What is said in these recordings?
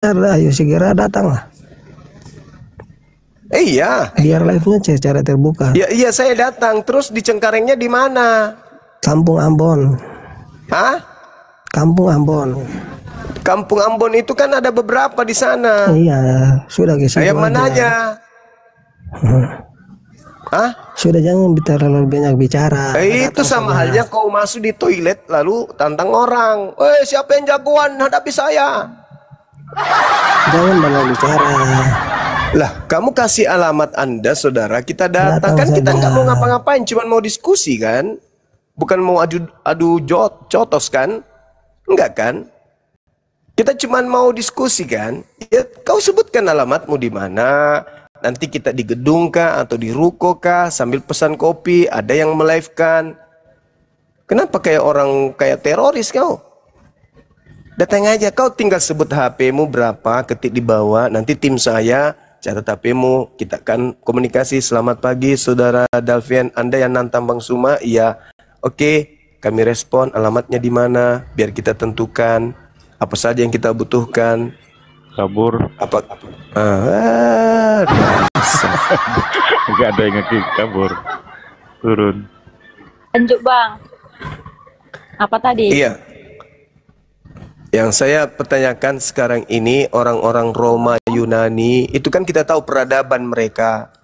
ayo segera datanglah. Iya. Biar live-nya secara terbuka. Ya, iya saya datang. Terus di Cengkarengnya di mana? Kampung Ambon. Hah? Kampung Ambon. Kampung Ambon itu kan ada beberapa di sana. Iya, sudah ke situ Yang mananya? Hah? Sudah, jangan terlalu banyak bicara. Itu sama halnya kau masuk di toilet lalu tantang orang. Siapa yang jagoan hadapi saya? Jangan banyak bicara. Lah, kamu kasih alamat Anda, saudara. Kita datang kan, kita nggak mau ngapa-ngapain, cuma mau diskusi kan? Bukan mau adu jotos kan? Enggak kan? Kita cuma mau diskusi kan? Ya, kau sebutkan alamatmu di mana? Nanti kita di gedung kah atau di ruko kah sambil pesan kopi, ada yang melive-kan. Kenapa kayak orang kayak teroris kau? Datang aja, kau tinggal sebut HP-mu berapa, ketik di bawah, nanti tim saya catat HP-mu, kita akan komunikasi. Selamat pagi saudara Dalvian, Anda yang nantang Bang Suma? Iya. Oke, kami respon, alamatnya di mana, biar kita tentukan apa saja yang kita butuhkan. Kabur. Apa? Enggak ada yang ngekick, kabur. Turun. Lanjut Bang. Apa tadi? Iya. Yang saya pertanyakan sekarang ini, orang-orang Roma, Yunani, itu kan kita tahu peradaban mereka.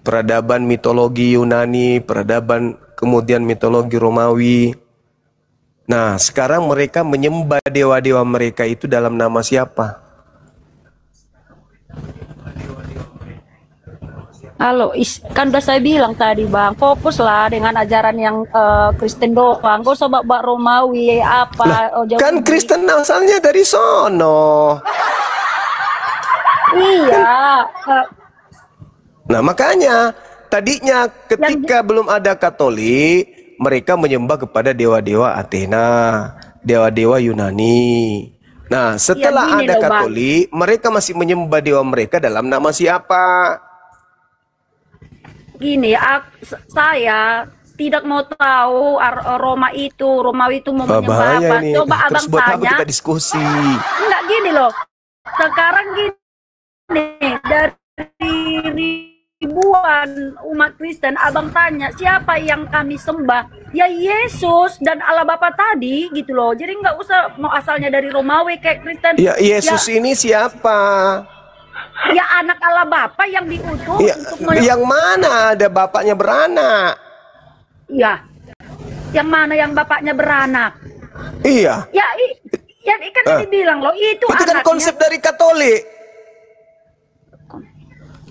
Peradaban mitologi Yunani, peradaban kemudian mitologi Romawi. Nah, sekarang mereka menyembah dewa-dewa mereka itu dalam nama siapa? Halo, kan udah saya bilang tadi Bang, fokuslah dengan ajaran yang Kristen doang. Gak usah bawa Romawi apa. Kan Kristen asalnya dari sono. Iya. Nah makanya tadinya ketika belum ada Katolik, mereka menyembah kepada dewa-dewa Athena, dewa-dewa Yunani. Nah setelah ada Katolik, mereka masih menyembah dewa mereka dalam nama siapa? Gini, saya tidak mau tahu Romawi itu mau menyembah apa. Ini. Coba terus abang buat tanya. apa kita diskusi? Enggak gini loh. Sekarang gini, dari ribuan umat Kristen, abang tanya siapa yang kami sembah? Ya Yesus dan Allah Bapa tadi gitu loh. Jadi nggak usah mau asalnya dari Romawi kayak Kristen. Ya Yesus ini siapa? Ya anak Allah Bapa yang diutus ya, untuk yang mana ada bapaknya beranak? Iya. Yang mana yang bapaknya beranak? Iya. Ya, kan dibilang loh itu kan anaknya. Konsep dari Katolik.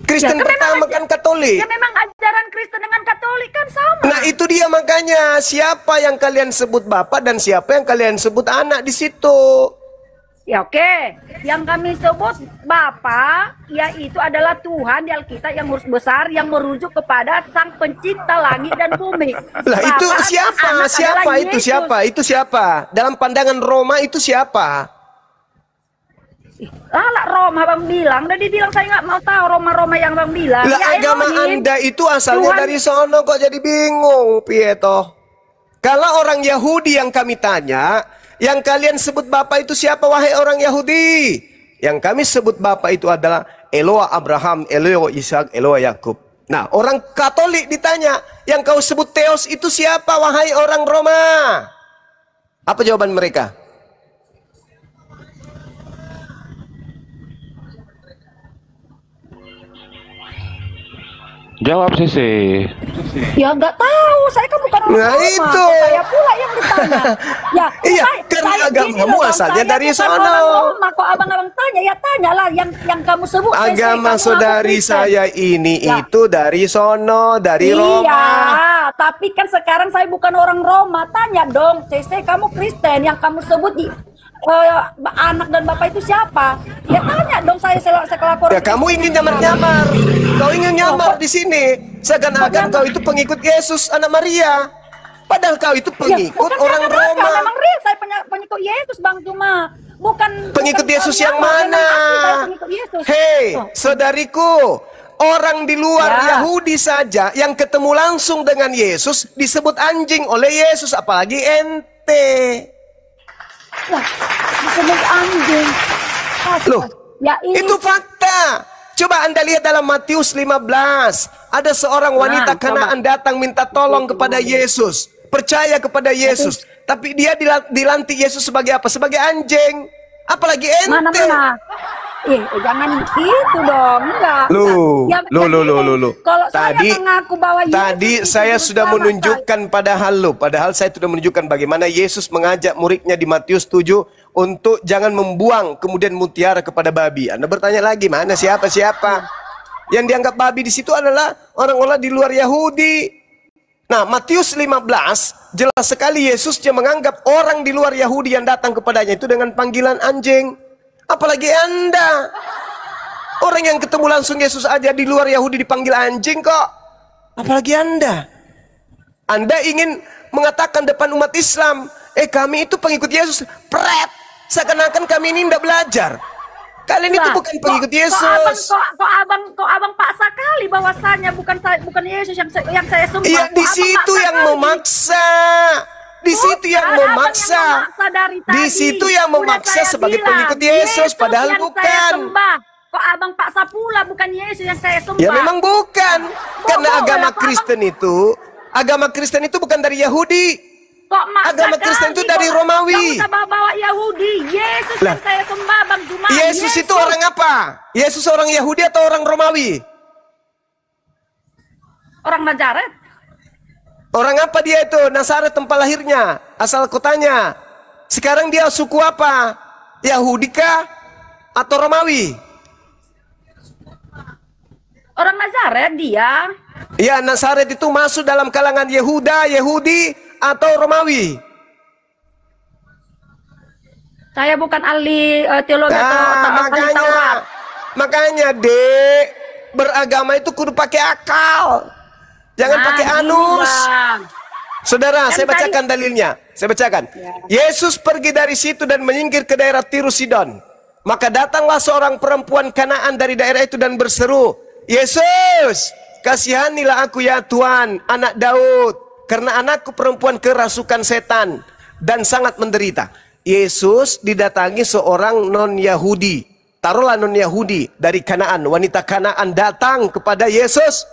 Kristen ya, pertama kan Katolik. Ya memang ajaran Kristen dengan Katolik kan sama. Nah itu dia makanya, siapa yang kalian sebut bapak dan siapa yang kalian sebut anak di situ? Ya oke, yang kami sebut Bapa, yaitu adalah Tuhan di Alkitab yang Huruf besar, yang merujuk kepada Sang Pencipta langit dan bumi. Lah itu siapa? Itu siapa? Dalam pandangan Roma itu siapa? Lah Roma bang bilang, udah dibilang saya nggak mau tahu Roma yang bang bilang. Lah ya, agama Anda itu asalnya Tuhan. dari sono, kok jadi bingung, Pieto? Kalau orang Yahudi yang kami tanya, yang kalian sebut Bapak itu siapa wahai orang Yahudi? Yang kami sebut Bapak itu adalah Eloa Abraham, Eloa Ishak, Eloa Yakub. Nah orang Katolik ditanya, yang kau sebut Theos itu siapa wahai orang Roma? Apa jawaban mereka? Jawab Sisi. Ya nggak tahu, saya kan bukan orang Roma. Itu. Saya pula yang ditanya. Ya, iya, karena agamamu asalnya dari sono. Kok abang-abang tanya, ya tanyalah yang kamu sebut. Agama saudari saya ini ya. Itu dari sono, dari Roma. Iya, tapi kan sekarang saya bukan orang Roma. Tanya dong, CC kamu Kristen, yang kamu sebut di anak dan bapak itu siapa? Ya tanya dong saya selaku orang. Ya kamu ingin nyamar-nyamar. Kau ingin nyamar di sini. Seakan-akan kau itu pengikut Yesus, anak Maria. Padahal kau itu pengikut orang Roma. Memang real saya pengikut Yesus Bang, cuma pengikut Yesus yang mana? Hei, saudariku, orang di luar Yahudi saja yang ketemu langsung dengan Yesus disebut anjing oleh Yesus, apalagi ente. Lah, disebut anjing. Loh, Ya ini itu fakta. Coba Anda lihat dalam Matius 15. Ada seorang wanita Kanaan datang minta tolong kepada Yesus. Percaya kepada Yesus. Tapi dia dilantik Yesus sebagai apa? Sebagai anjing. Apalagi ente. mana-mana. Jangan gitu dong, enggak. Lu. Kalau Tadi, saya mengaku bahwa tadi Yesus saya itu sudah bersama menunjukkan padahal saya sudah menunjukkan bagaimana Yesus mengajak muridnya di Matius 7 untuk jangan membuang kemudian mutiara kepada babi. Anda bertanya lagi, mana siapa? Yang dianggap babi di situ adalah orang-orang di luar Yahudi. Nah, Matius 15 jelas sekali Yesus dia menganggap orang di luar Yahudi yang datang kepadanya itu dengan panggilan anjing. Apalagi Anda. Orang yang ketemu langsung Yesus aja di luar Yahudi dipanggil anjing kok. Apalagi Anda. Anda ingin mengatakan depan umat Islam, kami itu pengikut Yesus. Pret. Seakan-akan kami ini tidak belajar. Kalian itu bukan pengikut Yesus. Kok abang paksa kali bahwasanya bukan Yesus yang saya sembah. Iya, di situ yang memaksa. Di situ yang memaksa. Di situ yang memaksa sebagai pengikut Yesus, padahal bukan. Kok abang paksa pula bukan Yesus yang saya sembah? Ya memang bukan. Karena agama Kristen itu bukan dari Yahudi. Kok agama Kristen itu dari Romawi. Gak usah bawa Yahudi. Yesus yang saya sembah, Bang Jumadi. Yesus itu orang apa? Yesus orang Yahudi atau orang Romawi? Orang Nazaret. Orang apa dia itu? Nazaret tempat lahirnya, asal kotanya. Sekarang dia suku apa? Yahudi kah atau Romawi? Orang Nazaret dia. Ya, Nazaret itu masuk dalam kalangan Yehuda, Yahudi atau Romawi. Saya bukan ahli teologi atau ahli Taurat. Makanya, Dek, beragama itu kudu pakai akal. Jangan pakai anus. Saudara, saya bacakan dalilnya. Saya bacakan. Yesus pergi dari situ dan menyingkir ke daerah Tirus Sidon. Maka datanglah seorang perempuan Kanaan dari daerah itu dan berseru, Yesus, kasihanilah aku ya Tuhan, anak Daud, karena anakku perempuan kerasukan setan dan sangat menderita. Yesus didatangi seorang non-Yahudi. Taruhlah non-Yahudi dari Kanaan. Wanita Kanaan datang kepada Yesus,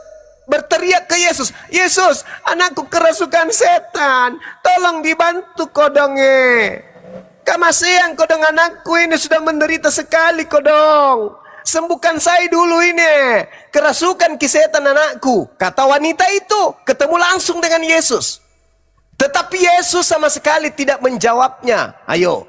berteriak ke Yesus, Yesus, anakku kerasukan setan, tolong dibantu kodongnya. Kamasiang kodong anakku ini sudah menderita sekali kodong. Sembuhkan saya dulu ini. Kerasukan ki setan anakku. Kata wanita itu. Ketemu langsung dengan Yesus. Tetapi Yesus sama sekali tidak menjawabnya. Ayo.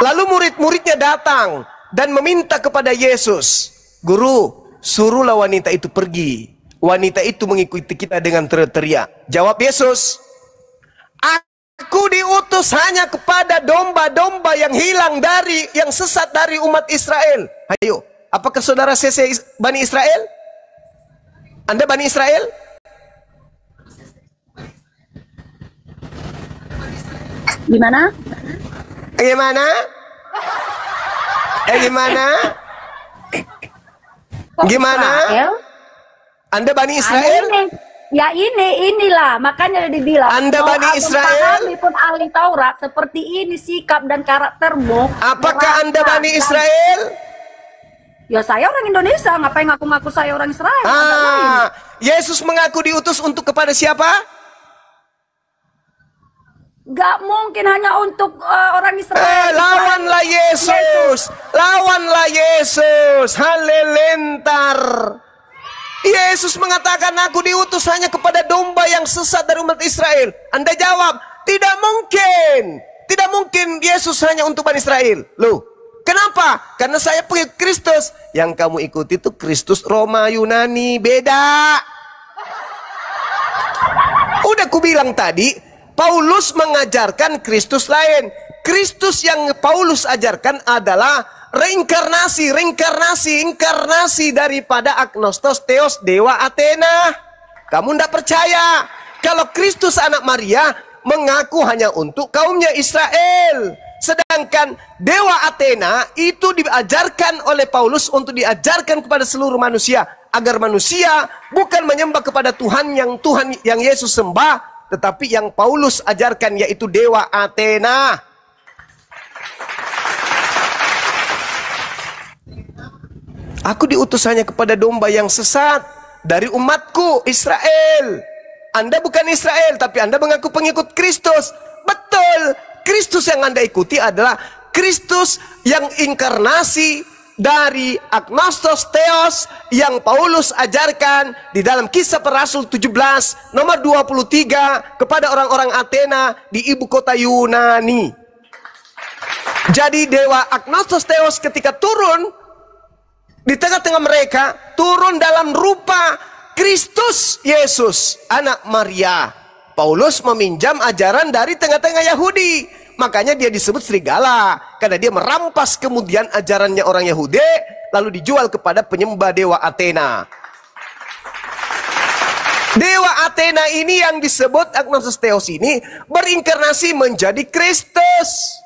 Lalu murid-muridnya datang dan meminta kepada Yesus, Guru, suruhlah wanita itu pergi. Wanita itu mengikuti kita dengan teriak-teriak. Jawab Yesus, Aku diutus hanya kepada domba-domba yang hilang yang sesat dari umat Israel. Ayo, apakah saudara CC Bani Israel? Anda Bani Israel? Gimana? Gimana? Gimana? Gimana? Anda Bani Israel? Ya inilah makanya dibilang. Anda Bani Israel? Pun ahli Taurat seperti ini sikap dan karaktermu. Apakah Anda Bani Israel? Ya saya orang Indonesia, ngapain ngaku-ngaku saya orang Israel? Yesus mengaku diutus untuk kepada siapa? Gak mungkin hanya untuk orang Israel. Lawanlah Yesus. Lawanlah Yesus. Halelentar. Yesus mengatakan aku diutus hanya kepada domba yang sesat dari umat Israel. Anda jawab, tidak mungkin. Tidak mungkin Yesus hanya untuk Bani Israel. Loh, kenapa? Karena saya pengikut Kristus. Yang kamu ikuti itu Kristus Roma Yunani. Beda. Udah ku bilang tadi, Paulus mengajarkan Kristus lain. Kristus yang Paulus ajarkan adalah reinkarnasi daripada agnostos theos dewa Athena. Kamu tidak percaya kalau Kristus anak Maria mengaku hanya untuk kaumnya Israel, sedangkan dewa Athena itu diajarkan oleh Paulus untuk diajarkan kepada seluruh manusia, agar manusia bukan menyembah kepada Tuhan yang Yesus sembah, tetapi yang Paulus ajarkan, yaitu dewa Athena. Aku diutus hanya kepada domba yang sesat dari umatku Israel. Anda bukan Israel, tapi Anda mengaku pengikut Kristus. Betul, Kristus yang Anda ikuti adalah Kristus yang inkarnasi dari agnostos theos yang Paulus ajarkan di dalam Kisah Para Rasul 17 nomor 23 kepada orang-orang Athena di ibu kota Yunani. Jadi dewa agnostos theos ketika turun di tengah-tengah mereka, turun dalam rupa Kristus Yesus, anak Maria. Paulus meminjam ajaran dari tengah-tengah Yahudi. Makanya dia disebut serigala, karena dia merampas kemudian ajarannya orang Yahudi, lalu dijual kepada penyembah dewa Athena. Dewa Athena ini yang disebut agnostos theos ini berinkarnasi menjadi Kristus.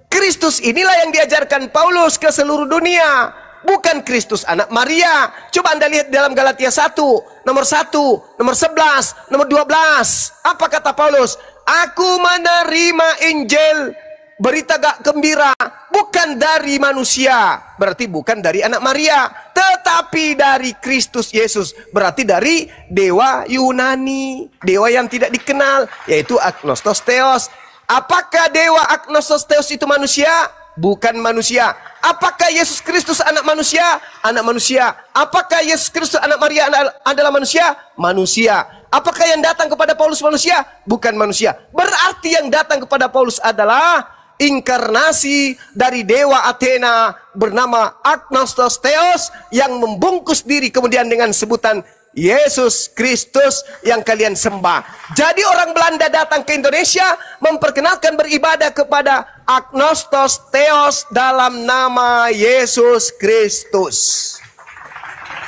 Kristus inilah yang diajarkan Paulus ke seluruh dunia. Bukan Kristus anak Maria. Coba Anda lihat dalam Galatia 1, nomor 1, nomor 11, nomor 12. Apa kata Paulus? Aku menerima Injil, berita gembira, bukan dari manusia. Berarti bukan dari anak Maria, tetapi dari Kristus Yesus. Berarti dari dewa Yunani, dewa yang tidak dikenal, yaitu agnostos theos. Apakah dewa agnostos theos itu manusia? Bukan manusia. Apakah Yesus Kristus anak manusia? Anak manusia. Apakah Yesus Kristus anak Maria adalah manusia? Manusia. Apakah yang datang kepada Paulus manusia? Bukan manusia. Berarti yang datang kepada Paulus adalah inkarnasi dari dewa Athena bernama agnostos theos yang membungkus diri kemudian dengan sebutan Yesus Kristus yang kalian sembah. Jadi orang Belanda datang ke Indonesia memperkenalkan beribadah kepada agnostos theos dalam nama Yesus Kristus.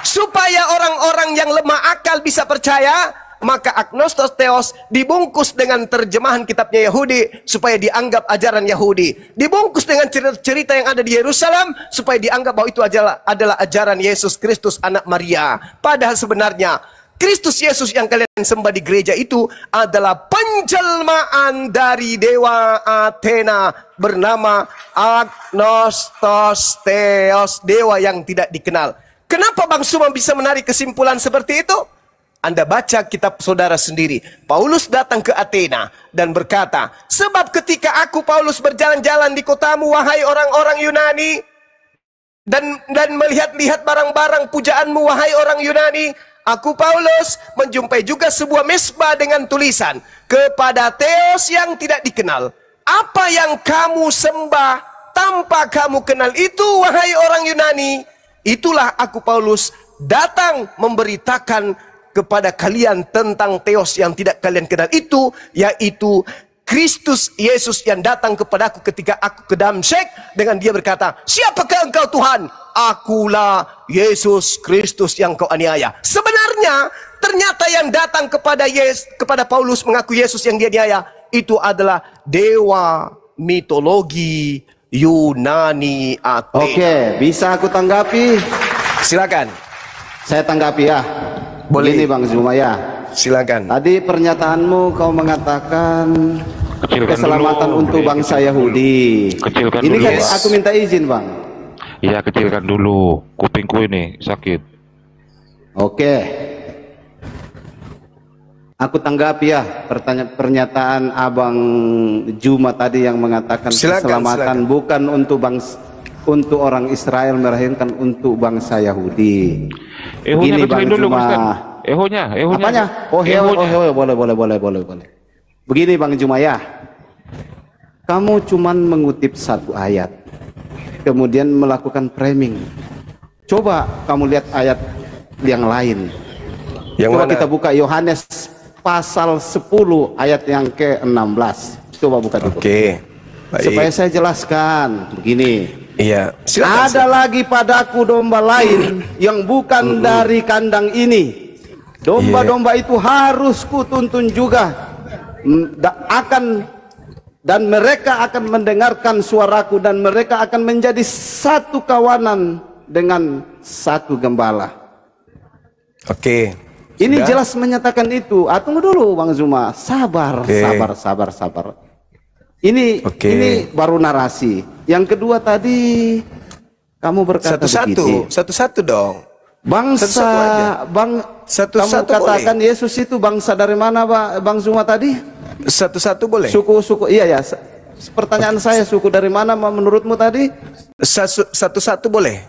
Supaya orang-orang yang lemah akal bisa percaya, maka agnostos theos dibungkus dengan terjemahan kitabnya Yahudi supaya dianggap ajaran Yahudi. Dibungkus dengan cerita yang ada di Yerusalem supaya dianggap bahwa itu adalah ajaran Yesus Kristus anak Maria. Padahal sebenarnya Kristus Yesus yang kalian sembah di gereja itu adalah penjelmaan dari dewa Athena bernama agnostos theos, dewa yang tidak dikenal. Kenapa Bang Suma bisa menarik kesimpulan seperti itu? Anda baca kitab saudara sendiri. Paulus datang ke Athena dan berkata, sebab ketika aku Paulus berjalan-jalan di kotamu, wahai orang-orang Yunani, dan melihat-lihat barang-barang pujaanmu, wahai orang Yunani, aku Paulus menjumpai juga sebuah mesbah dengan tulisan, kepada theos yang tidak dikenal. Apa yang kamu sembah tanpa kamu kenal itu, wahai orang Yunani, itulah aku Paulus datang memberitakan kepada kalian tentang theos yang tidak kalian kenal itu, yaitu Kristus Yesus yang datang kepadaku ketika aku ke Damsyik dengan dia berkata, siapakah engkau Tuhan? Akulah Yesus Kristus yang kau aniaya. Sebenarnya ternyata yang datang kepada Paulus mengaku Yesus yang dia aniaya itu adalah dewa mitologi Yunani Athena. Oke, bisa aku tanggapi? Silakan. Saya tanggapi ya. Boleh. Ini Bang Zuma ya. Silakan. Tadi pernyataanmu kau mengatakan Kecilkan keselamatan dulu. untuk bangsa Yahudi. Kecilkan Ini dulu. kan Yes. aku minta izin Bang. Iya, kecilkan dulu. Kupingku ini sakit. Oke. Aku tanggapi ya pernyataan Abang Juma tadi yang mengatakan keselamatan bukan untuk orang Israel, melainkan untuk bangsa Yahudi. Ehonya Ini Bang kecilin dulu, Juma. Ustaz. Ehonya. Apanya? Oh, boleh. Begini Bang Juma ya. Kamu cuman mengutip satu ayat, kemudian melakukan framing. Coba kamu lihat ayat yang lain. Yang Coba mana? kita buka Yohanes pasal 10 ayat yang ke-16. Coba buka dulu. Oke. Baik. Supaya saya jelaskan begini. Iya. Silakan. Ada lagi padaku domba lain yang bukan dari kandang ini. Domba-domba itu harus kutuntun juga. Dan mereka akan mendengarkan suaraku, dan mereka akan menjadi satu kawanan dengan satu gembala. Oke. Ini Sudah? jelas menyatakan itu. Tunggu dulu Bang Zuma. Sabar. Ini Oke. ini baru narasi. Yang kedua tadi Kamu berkata begini. Satu-satu dong. Bangsa, Satu-satu aja. Kamu katakan boleh. Yesus itu bangsa dari mana, Bang Zuma tadi? Satu-satu boleh. Suku-suku, iya ya. Pertanyaan saya, suku dari mana menurutmu tadi? Satu-satu boleh.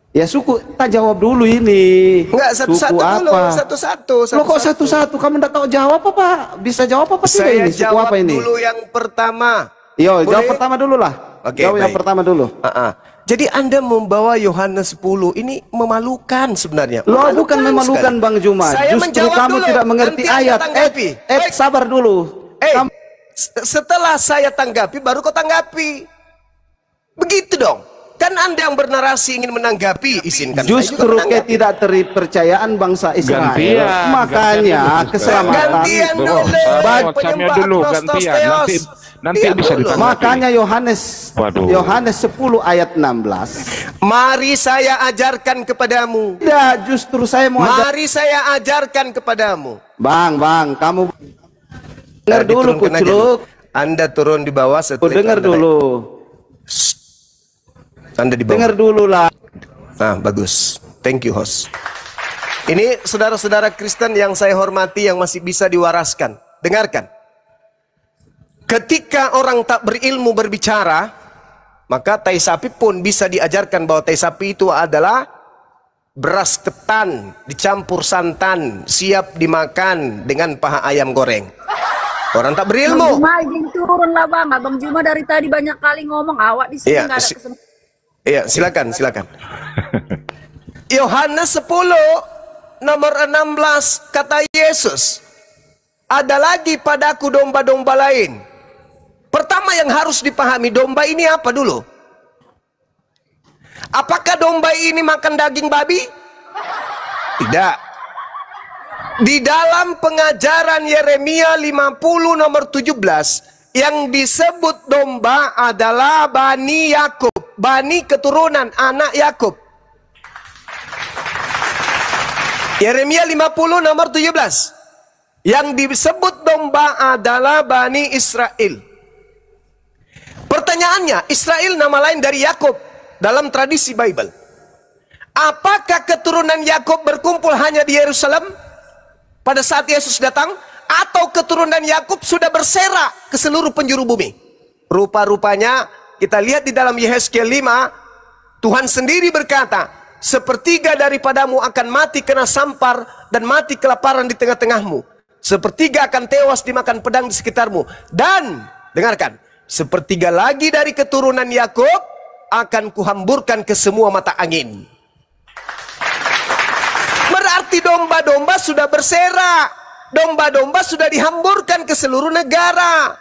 Ya suku, tak jawab dulu ini. Enggak, satu-satu dulu, satu-satu. Lo kok satu-satu? Kamu enggak tahu jawab apa? Bisa jawab apa tidak ini? Suku Jawab apa ini? dulu yang pertama. Yo, jawab pertama dulu lah. Oke, jawab yang pertama dulu. Jadi Anda membawa Yohanes 10 ini memalukan sebenarnya. Lo bukan memalukan sekali. Bang Juma. Saya justru kamu dulu, tidak mengerti ayat. Sabar dulu. Setelah saya tanggapi, baru kau tanggapi. Begitu dong. Kan Anda yang bernarasi ingin menanggapi, izinkan justru ketidakterpercayaan bangsa Israel. Makanya keselamatan. Gantian dulu. Nanti bisa ditanggapi. Makanya Yohanes 10 ayat 16. Mari saya ajarkan kepadamu. Tidak, justru saya mau Mari saya ajarkan kepadamu. Bang, kamu dengar dulu, Kucluk. Anda turun di bawah setelah dengar dulu. Anda di bawah. Dengar dulu lah. Nah, bagus. Thank you, host. Ini saudara-saudara Kristen yang saya hormati yang masih bisa diwaraskan. Dengarkan. Ketika orang tak berilmu berbicara, maka tai sapi pun bisa diajarkan bahwa tai sapi itu adalah beras ketan dicampur santan, siap dimakan dengan paha ayam goreng. Orang tak berilmu. Bang Juma izin turun lah Bang. Abang Juma dari tadi banyak kali ngomong, awak di sini nggak ada kesempatan. Iya, silakan. Yohanes 10 nomor 16 kata Yesus, ada lagi padaku domba-domba lain. Pertama yang harus dipahami, domba ini apa dulu? Apakah domba ini makan daging babi? Tidak. Di dalam pengajaran Yeremia 50 nomor 17, yang disebut domba adalah Bani Yakub, Bani keturunan anak Yakub. Yeremia 50 nomor 17, yang disebut domba adalah Bani Israel. Pertanyaannya, Israel nama lain dari Yakub dalam tradisi Bible. Apakah keturunan Yakub berkumpul hanya di Yerusalem pada saat Yesus datang? Atau keturunan Yakub sudah berserak ke seluruh penjuru bumi? Rupa-rupanya kita lihat di dalam Yehezkiel 5, Tuhan sendiri berkata, sepertiga daripadamu akan mati kena sampar dan mati kelaparan di tengah-tengahmu. Sepertiga akan tewas dimakan pedang di sekitarmu. Dan, dengarkan, sepertiga lagi dari keturunan Yakub akan kuhamburkan ke semua mata angin. Berarti domba-domba sudah berserak. Domba-domba sudah dihamburkan ke seluruh negara.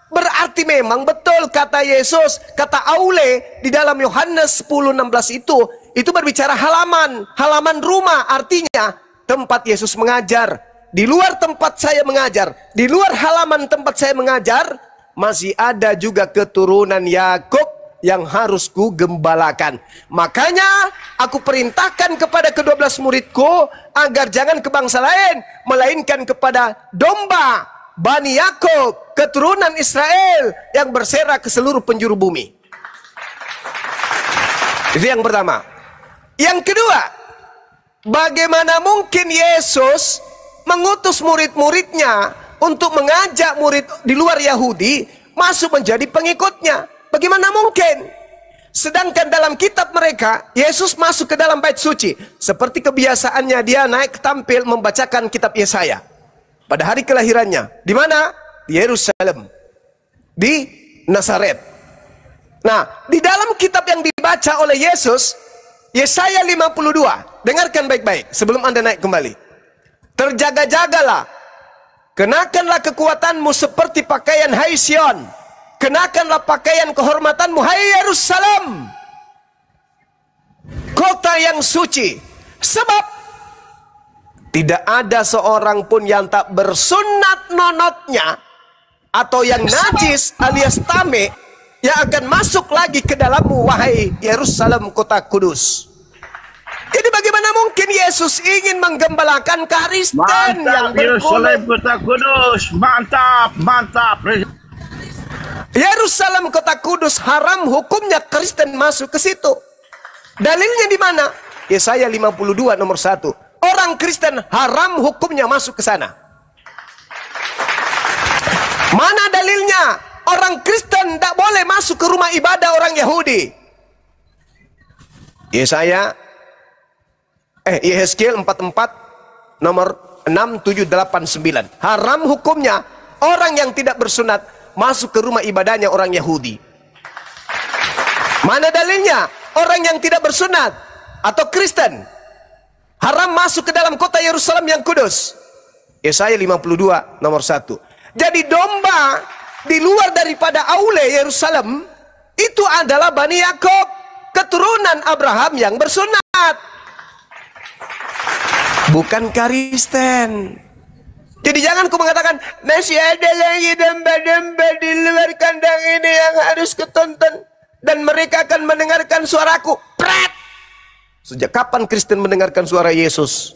Berarti memang betul kata Yesus, kata Aule di dalam Yohanes 10:16 itu berbicara halaman, halaman rumah, artinya tempat Yesus mengajar. Di luar tempat saya mengajar, di luar halaman tempat saya mengajar, masih ada juga keturunan Yakub yang harus ku gembalakan. Makanya aku perintahkan kepada ke-12 muridku agar jangan ke bangsa lain, melainkan kepada domba Bani Yakub, keturunan Israel yang berserak ke seluruh penjuru bumi. Itu yang pertama. Yang kedua, bagaimana mungkin Yesus mengutus murid-muridnya untuk mengajak murid di luar Yahudi masuk menjadi pengikutnya? Bagaimana mungkin? Sedangkan dalam kitab mereka, Yesus masuk ke dalam bait suci. Seperti kebiasaannya, dia naik tampil membacakan kitab Yesaya. Pada hari kelahirannya. Di mana? Di Yerusalem. Di Nazaret. Nah, di dalam kitab yang dibaca oleh Yesus, Yesaya 52. Dengarkan baik-baik sebelum Anda naik kembali. Terjaga-jagalah. Kenakanlah kekuatanmu seperti pakaian hai Sion. Kenakanlah pakaian kehormatanmu hai Yerusalem, kota yang suci. Sebab tidak ada seorang pun yang tak bersunat nonotnya atau yang najis alias tame yang akan masuk lagi ke dalammu, wahai Yerusalem, kota kudus. Jadi bagaimana mungkin Yesus ingin menggembalakan Kristen yang Yerusalem, kota kudus? Mantap, mantap. Yerusalem kota kudus haram hukumnya Kristen masuk ke situ. Dalilnya di mana? Yesaya 52 nomor 1. Orang Kristen haram hukumnya masuk ke sana. Mana dalilnya? Orang Kristen tidak boleh masuk ke rumah ibadah orang Yahudi. Yehezkiel 44 nomor 6, 7, 8, 9. Haram hukumnya orang yang tidak bersunat masuk ke rumah ibadahnya orang Yahudi. Mana dalilnya? Orang yang tidak bersunat atau Kristen haram masuk ke dalam kota Yerusalem yang kudus. Yesaya 52 nomor 1. Jadi domba di luar daripada aule Yerusalem itu adalah Bani Yakob, keturunan Abraham yang bersunat, bukan Kristen. Jadi jangan kau mengatakan masih ada lagi domba-domba di luar kandang ini yang harus kutonton dan mereka akan mendengarkan suaraku. Pret! Sejak kapan Kristen mendengarkan suara Yesus?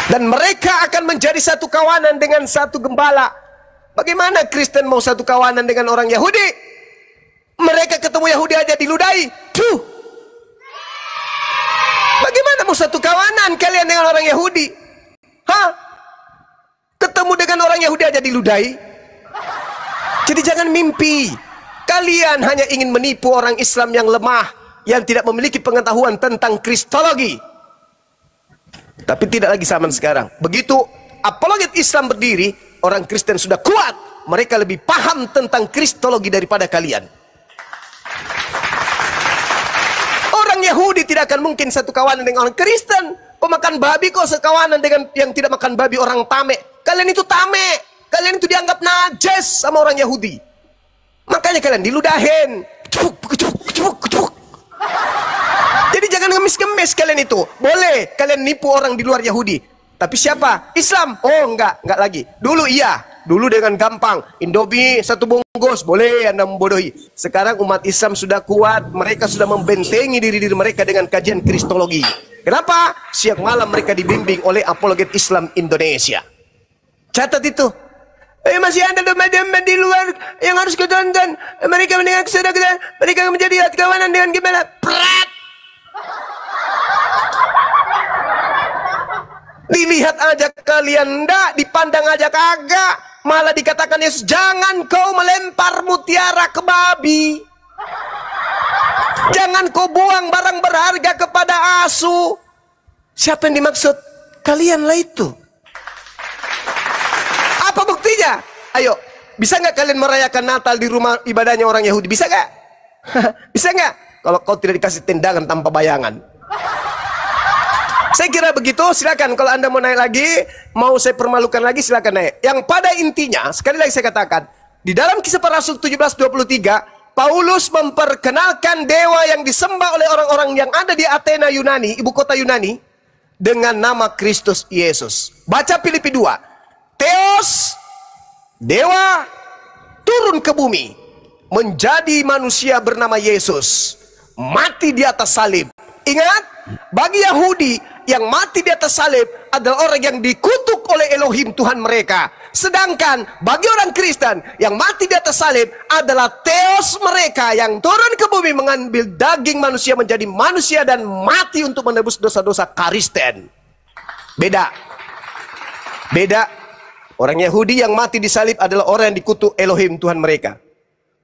Dan mereka akan menjadi satu kawanan dengan satu gembala. Bagaimana Kristen mau satu kawanan dengan orang Yahudi? Mereka ketemu Yahudi aja diludahi. Tuh. Bagaimana mau satu kawanan kalian dengan orang Yahudi? Hah? Ketemu dengan orang Yahudi aja diludahi. Jadi jangan mimpi. Kalian hanya ingin menipu orang Islam yang lemah, yang tidak memiliki pengetahuan tentang Kristologi. Tapi tidak lagi zaman sekarang. Begitu apologet Islam berdiri, orang Kristen sudah kuat. Mereka lebih paham tentang Kristologi daripada kalian. Orang Yahudi tidak akan mungkin satu kawanan dengan orang Kristen. Pemakan babi kok sekawanan dengan yang tidak makan babi, orang Tame. Kalian itu Tame. Kalian itu dianggap najis sama orang Yahudi. Makanya kalian diludahin. Jadi jangan ngemis-ngemis kalian itu. Boleh kalian nipu orang di luar Yahudi. Tapi siapa? Islam? Oh enggak lagi. Dulu iya. Dulu dengan gampang. Indomie satu bungkus. Boleh Anda membodohi. Sekarang umat Islam sudah kuat. Mereka sudah membentengi diri-diri mereka dengan kajian Kristologi. Kenapa? Siang malam mereka dibimbing oleh apologet Islam Indonesia. Catat itu. Masih ada domba-domba di luar yang harus kutonton. Mereka mendengar kesedaran. Mereka menjadi kawanan dengan gimana? Prat! Dilihat aja kalian ndak, dipandang aja kagak. Malah dikatakan Yesus, jangan kau melempar mutiara ke babi. Jangan kau buang barang berharga kepada asu. Siapa yang dimaksud? Kalianlah itu. Apa buktinya? Ayo, bisa nggak kalian merayakan Natal di rumah ibadahnya orang Yahudi? Bisa nggak? Bisa nggak? Kalau kau tidak dikasih tendangan tanpa bayangan. Saya kira begitu. Silakan kalau Anda mau naik lagi, mau saya permalukan lagi, silakan naik. Yang pada intinya, sekali lagi saya katakan, di dalam Kisah Para Rasul 17:23, Paulus memperkenalkan dewa yang disembah oleh orang-orang yang ada di Athena Yunani, ibu kota Yunani, dengan nama Kristus Yesus. Baca Filipi 2. Theos, dewa, turun ke bumi, menjadi manusia bernama Yesus, mati di atas salib. Ingat, bagi Yahudi yang mati di atas salib adalah orang yang dikutuk oleh Elohim Tuhan mereka. Sedangkan bagi orang Kristen yang mati di atas salib adalah Theos mereka yang turun ke bumi mengambil daging manusia menjadi manusia dan mati untuk menebus dosa-dosa Kristen. Beda. Beda. Orang Yahudi yang mati di salib adalah orang yang dikutuk Elohim Tuhan mereka.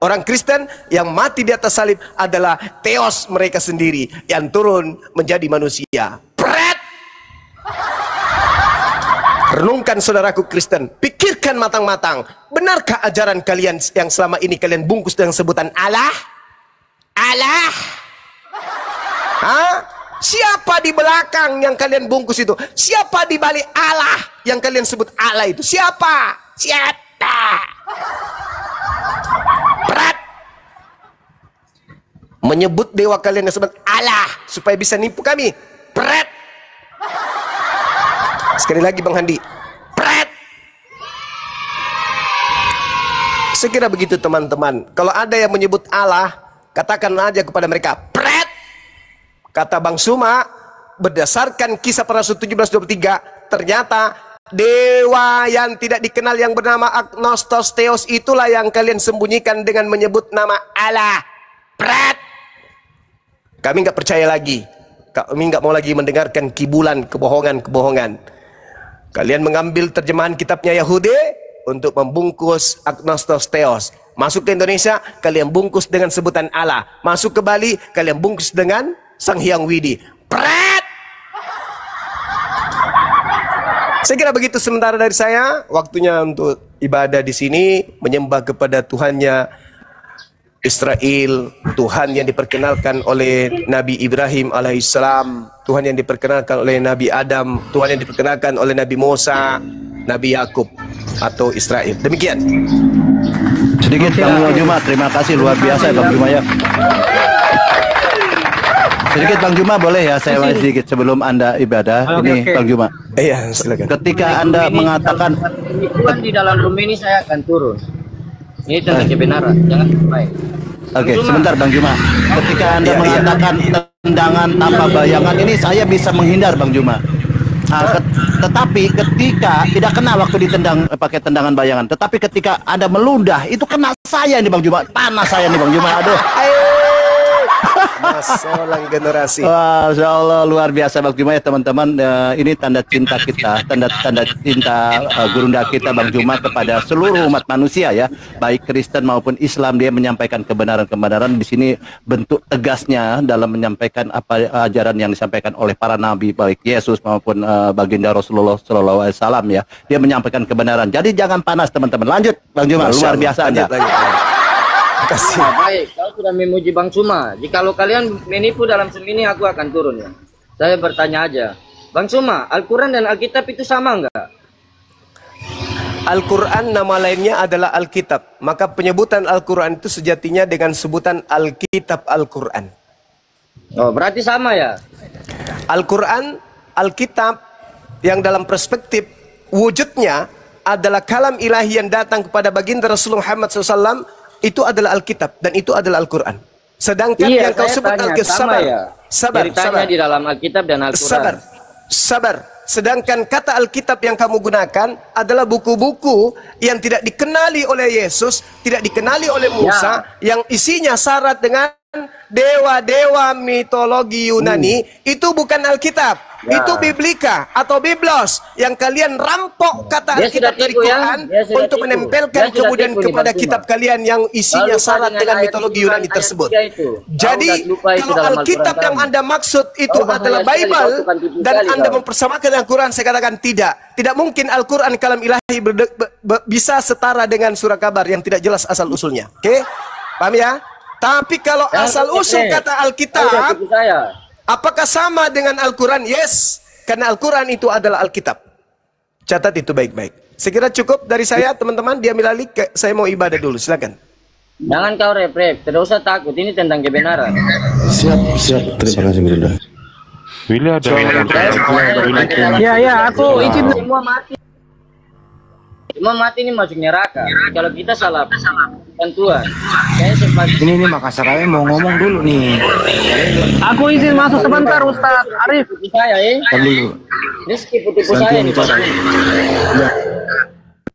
Orang Kristen yang mati di atas salib adalah Theos mereka sendiri yang turun menjadi manusia. Pret! Renungkan saudaraku Kristen, pikirkan matang-matang. Benarkah ajaran kalian yang selama ini kalian bungkus dengan sebutan Allah? Allah? Hah? Siapa di belakang yang kalian bungkus itu? Siapa di balik Allah yang kalian sebut Allah itu? Siapa? Siapa? Berat. Menyebut dewa kalian yang sebut Allah supaya bisa nipu kami. Berat. Sekali lagi Bang Handi. Berat. Saya kira begitu teman-teman. Kalau ada yang menyebut Allah, katakan aja kepada mereka, berat. Kata Bang Suma, berdasarkan Kisah Para Rasul 17:23, ternyata dewa yang tidak dikenal yang bernama Agnostos Theos itulah yang kalian sembunyikan dengan menyebut nama Allah. Pret! Kami nggak percaya lagi. Kami nggak mau lagi mendengarkan kibulan kebohongan-kebohongan. Kalian mengambil terjemahan kitabnya Yahudi untuk membungkus agnostos theos. Masuk ke Indonesia, kalian bungkus dengan sebutan Allah. Masuk ke Bali, kalian bungkus dengan Sang Hyang Widi. Pret! Saya kira begitu sementara dari saya. Waktunya untuk ibadah di sini, menyembah kepada Tuhannya Israel, Tuhan yang diperkenalkan oleh Nabi Ibrahim alaihissalam, Tuhan yang diperkenalkan oleh Nabi Adam, Tuhan yang diperkenalkan oleh Nabi Musa, Nabi Yakub atau Israel. Demikian. Sedikit Bang Juma, terima kasih luar biasa Bang Juma ya. Sedikit Bang Juma boleh ya saya sedikit sebelum Anda ibadah. Ini Bang Juma. Iya, silakan. Ketika Anda mengatakan di dalam room ini saya akan turun. Ini tentang kebenaran, jangan baik. Oke, sebentar Bang Juma. Ketika Anda mengatakan tendangan tanpa bayangan ini saya bisa menghindar Bang Juma. Tetapi ketika tidak kena waktu ditendang pakai tendangan bayangan, tetapi ketika Anda meludah itu kena saya nih Bang Juma, panas saya nih Bang Juma. Aduh. Masalah generasi. Masya Allah luar biasa Bang Juma ya teman-teman. Ini tanda cinta kita, tanda cinta gurunda kita Bang Juma kepada seluruh umat manusia ya, baik Kristen maupun Islam. Dia menyampaikan kebenaran-kebenaran. Di sini bentuk tegasnya dalam menyampaikan apa ajaran yang disampaikan oleh para nabi, baik Yesus maupun baginda Rasulullah SAW ya. Dia menyampaikan kebenaran. Jadi jangan panas teman-teman. Lanjut Bang Juma, luar biasa Anda. Nah, baik, kau sudah memuji Bang Suma. Jikalau kalian menipu dalam semini, aku akan turun ya. Saya bertanya aja, Bang Suma, Al-Quran dan Alkitab itu sama enggak? Al-Quran nama lainnya adalah Alkitab. Maka penyebutan Al-Quran itu sejatinya dengan sebutan Alkitab Al-Quran. Oh, berarti sama ya? Al-Quran, Alkitab yang dalam perspektif wujudnya adalah kalam ilahi yang datang kepada baginda Rasulullah Muhammad SAW. Itu adalah Alkitab dan itu adalah Al-Quran. Sedangkan yang kau sebut Alkitab, sabar, di dalam Alkitab dan Al-Quran. Sabar. Sedangkan kata Alkitab yang kamu gunakan adalah buku-buku yang tidak dikenali oleh Yesus, tidak dikenali oleh Musa, yang isinya syarat dengan dewa-dewa mitologi Yunani. Itu bukan Alkitab. Itu Biblika atau Biblos yang kalian rampok kata Alkitab dari Quran untuk menempelkan kemudian kepada kitab kalian yang isinya syarat dengan mitologi Yunani tersebut. Jadi kalau Alkitab yang Anda maksud itu adalah Bible dan Anda mempersamakan dengan Quran, saya katakan tidak. Tidak mungkin Al-Quran kalam ilahi bisa setara dengan surah kabar yang tidak jelas asal usulnya. Oke? Paham ya? Tapi kalau asal usul kata Alkitab, apakah sama dengan Al-Quran? Yes, karena Al-Quran itu adalah Alkitab. Catat itu baik-baik. Saya kira cukup dari saya, teman-teman. Diambil alih, saya mau ibadah dulu. Silakan. Jangan kau rep-rep, tidak usah takut. Ini tentang kebenaran. Siap. Terima kasih, Bunda. Willy ada. Ya, aku izin. Semua mati ini masuk neraka. Kalau kita salah bantuan. Ini Makassar aja mau ngomong dulu nih. Aku izin masuk sebentar Ustaz Arif. Saya dulu. Rizky tipu saya nih Pak.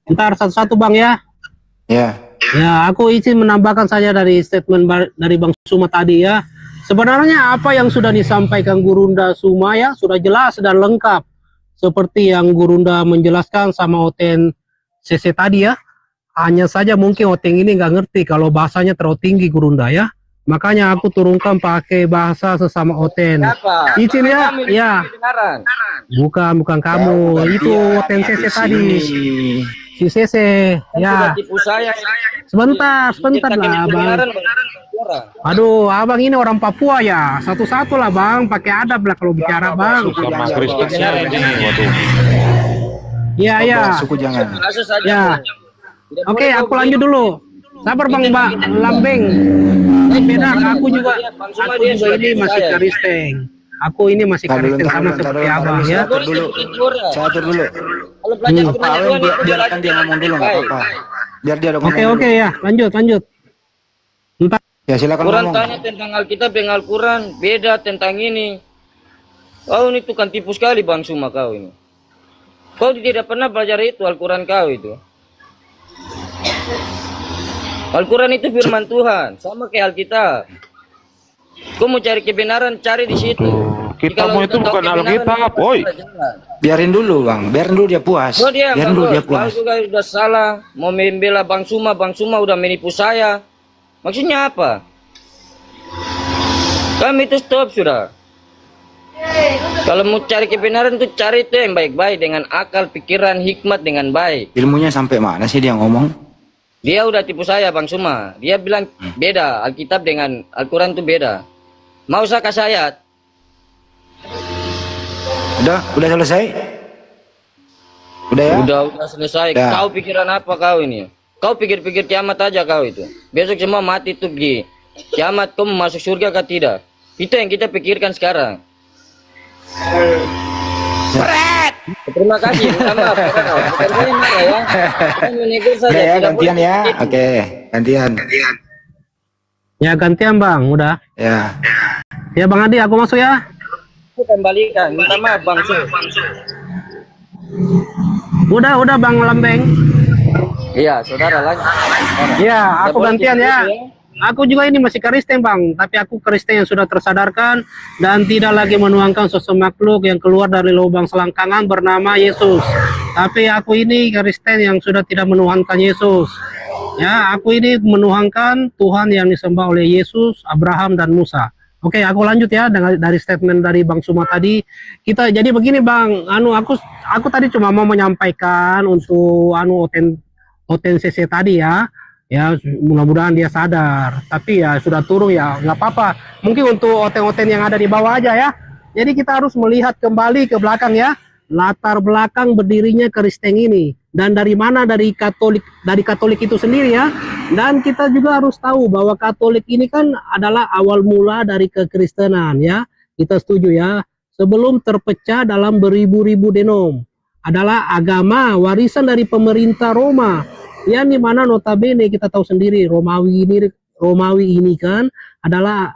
Bentar satu-satu Bang ya. Ya. Ya, aku izin menambahkan saja dari statement dari Bang Suma tadi ya. Sebenarnya apa yang sudah disampaikan Gurunda Suma ya sudah jelas dan lengkap. Seperti yang Gurunda menjelaskan sama Oten CC tadi ya. Hanya saja mungkin Oteng ini nggak ngerti kalau bahasanya terlalu tinggi Gurunda ya. Makanya aku turunkan pakai bahasa sesama Oten. Izin ya, ya. Bukan kamu. Itu Oten CC tadi. Si CC ya. Sebentar lah Bang. Aduh, abang ini orang Papua ya. Satu-satu lah Bang, pakai adab lah kalau bicara Bang. Sama Kristennya ini, waduh. Ya. Suku jangan. Ya. Oke, aku lanjut dulu. Sabar Bang Lambeng. Beda, aku juga ini masih Kristen. Aku ini masih Kristen sama seperti abang ya. Saya atur dulu. Pak Awen biarkan dia ngomong dulu nggak apa-apa. Biar dia ngomong. Oke ya, lanjut. Entar. Ya silakan Quran ngomong. Tanya tentang Alkitab dengan Al-Quran beda tentang ini. Kau ini tukang tipu sekali Bang Suma kau ini. Kau tidak pernah belajar itu Al-Quran kau itu. Al-Quran itu firman Tuhan, sama kayak Alkitab. Kau mau cari kebenaran, cari di situ. Kitabmu itu bukan Alkitab, woi. Biarin dulu bang, biarin dulu dia puas. Oh dia, biarin dulu dia puas. Bang juga udah salah, mau membela Bang Suma udah menipu saya. Maksudnya apa? Kami itu stop sudah. Kalau mau cari kebenaran tuh cari itu yang baik-baik dengan akal, pikiran, hikmat dengan baik. Ilmunya sampai mana sih dia ngomong? Dia udah tipu saya Bang Suma. Dia bilang beda, Alkitab dengan Al-Quran itu beda. Mau saya kasih ayat? Udah selesai? Udah ya? Udah selesai. Udah. Kau pikiran apa kau ini? Kau pikir-pikir kiamat aja kau itu. Besok semua mati tuh di kiamat, kau mau masuk surga kah tidak? Itu yang kita pikirkan sekarang. Terima kasih. Minta maaf. Bukan saya marah ya. Saya menegur saja. Udah ya, Tidak gantian boleh ya. begitu. Oke, gantian. Ya gantian bang, udah. Ya. Ya Bang Adi, aku masuk ya. Aku kembalikan. Minta maaf Bang Su. Udah Bang Lambeng. Iya, saudara lanjut. Ya, aku boleh gantian gitu ya. ya. Aku juga ini masih Kristen Bang, tapi aku Kristen yang sudah tersadarkan dan tidak lagi menuangkan sosok makhluk yang keluar dari lubang selangkangan bernama Yesus. Tapi aku ini Kristen yang sudah tidak menuhankan Yesus. Ya, aku ini menuhankan Tuhan yang disembah oleh Yesus, Abraham dan Musa. Oke, aku lanjut ya dari statement dari Bang Suma tadi. Kita jadi begini Bang, aku tadi cuma mau menyampaikan untuk OTNCC tadi ya. Ya mudah-mudahan dia sadar, tapi ya sudah turun ya nggak apa-apa. Mungkin untuk oten-oten yang ada di bawah aja ya. Jadi kita harus melihat kembali ke belakang ya, latar belakang berdirinya Kristen ini dan dari mana, dari Katolik itu sendiri ya. Dan kita juga harus tahu bahwa Katolik ini kan adalah awal mula dari kekristenan ya. Kita setuju ya. Sebelum terpecah dalam beribu-ribu denom, adalah agama warisan dari pemerintah Roma. Ya, di mana notabene kita tahu sendiri Romawi ini kan adalah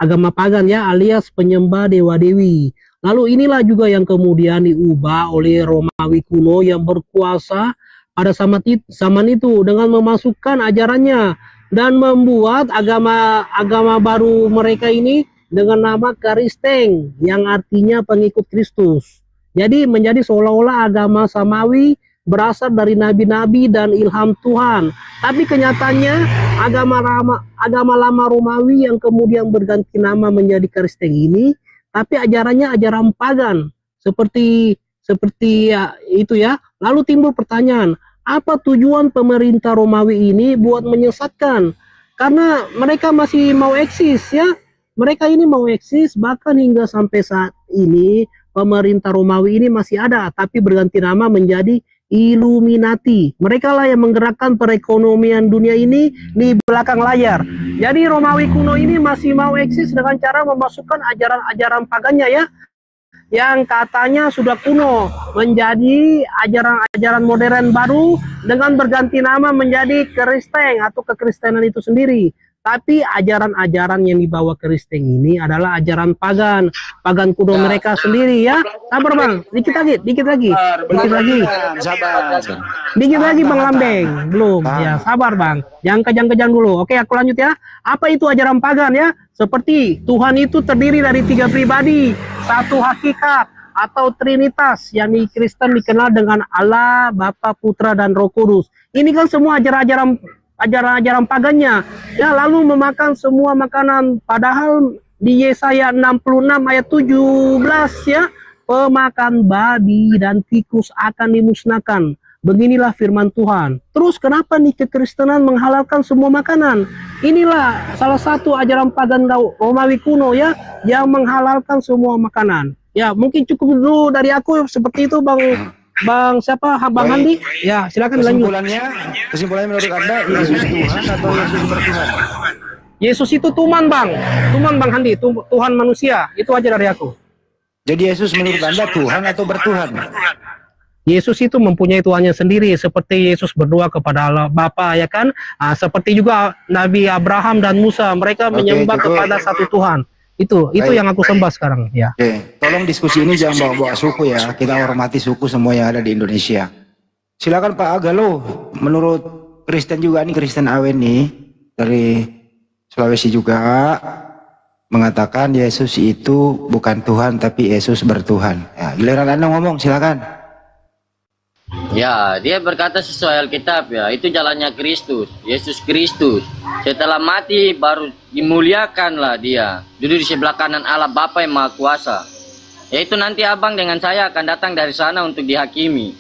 agama pagan ya, alias penyembah dewa-dewi. Lalu inilah juga yang kemudian diubah oleh Romawi kuno yang berkuasa pada zaman itu dengan memasukkan ajarannya dan membuat agama baru mereka ini dengan nama Kristen yang artinya pengikut Kristus. Jadi menjadi seolah-olah agama samawi berasal dari nabi-nabi dan ilham Tuhan. Tapi kenyataannya agama lama Romawi yang kemudian berganti nama menjadi Kristen ini, tapi ajarannya ajaran pagan. Seperti ya, itu ya. Lalu timbul pertanyaan, apa tujuan pemerintah Romawi ini buat menyesatkan? Karena mereka masih mau eksis ya. Mereka ini mau eksis bahkan hingga sampai saat ini pemerintah Romawi ini masih ada, tapi berganti nama menjadi Illuminati. Mereka lah yang menggerakkan perekonomian dunia ini di belakang layar. Jadi Romawi kuno ini masih mau eksis dengan cara memasukkan ajaran-ajaran pagannya ya, yang katanya sudah kuno menjadi ajaran-ajaran modern baru dengan berganti nama menjadi Kristen atau kekristenan itu sendiri. Tapi ajaran-ajaran yang dibawa Kristen ini adalah ajaran pagan kuno mereka sendiri ya. Sabar Bang, dikit lagi. Dikit lagi Bang Lambeng, belum. Ya, sabar Bang. Jangan kejang-kejang dulu. Oke, aku lanjut ya. Apa itu ajaran pagan ya? Seperti Tuhan itu terdiri dari 3 pribadi, satu hakikat atau Trinitas yang di Kristen dikenal dengan Allah, Bapa, Putra dan Roh Kudus. Ini kan semua ajaran-ajaran pagannya ya, lalu memakan semua makanan, padahal di Yesaya 66 ayat 17 ya, pemakan babi dan tikus akan dimusnahkan. Beginilah firman Tuhan. Terus kenapa nih kekristenan menghalalkan semua makanan? Inilah salah satu ajaran pagan Romawi kuno ya, yang menghalalkan semua makanan. Ya, mungkin cukup dulu dari aku seperti itu Bang siapa? Bang Handi? Ya, silakan lanjut. Kesimpulannya menurut Anda, Yesus Tuhan atau Yesus bertuhan? Yesus itu Tuhan Bang Handi, Tuhan manusia. Itu aja dari aku. Jadi Yesus menurut Anda Tuhan atau bertuhan? Yesus itu mempunyai Tuhannya sendiri, seperti Yesus berdoa kepada Allah Bapa ya kan. Seperti juga Nabi Abraham dan Musa, mereka menyembah kepada satu Tuhan. Itu yang aku sembah sekarang ya. Oke, tolong diskusi ini jangan bawa-bawa suku ya. Kita hormati suku semua yang ada di Indonesia. Silakan Pak Agalo. Menurut Kristen juga nih, Kristen Awen nih dari Sulawesi juga. mengatakan Yesus itu bukan Tuhan tapi Yesus bertuhan. Ya, giliran Anda ngomong, silakan. Ya, dia berkata sesuai Alkitab ya, itu jalannya Kristus, Yesus Kristus. Setelah mati baru dimuliakanlah dia, duduk di sebelah kanan Allah Bapa yang Maha Kuasa. Yaitu nanti abang dengan saya akan datang dari sana untuk dihakimi.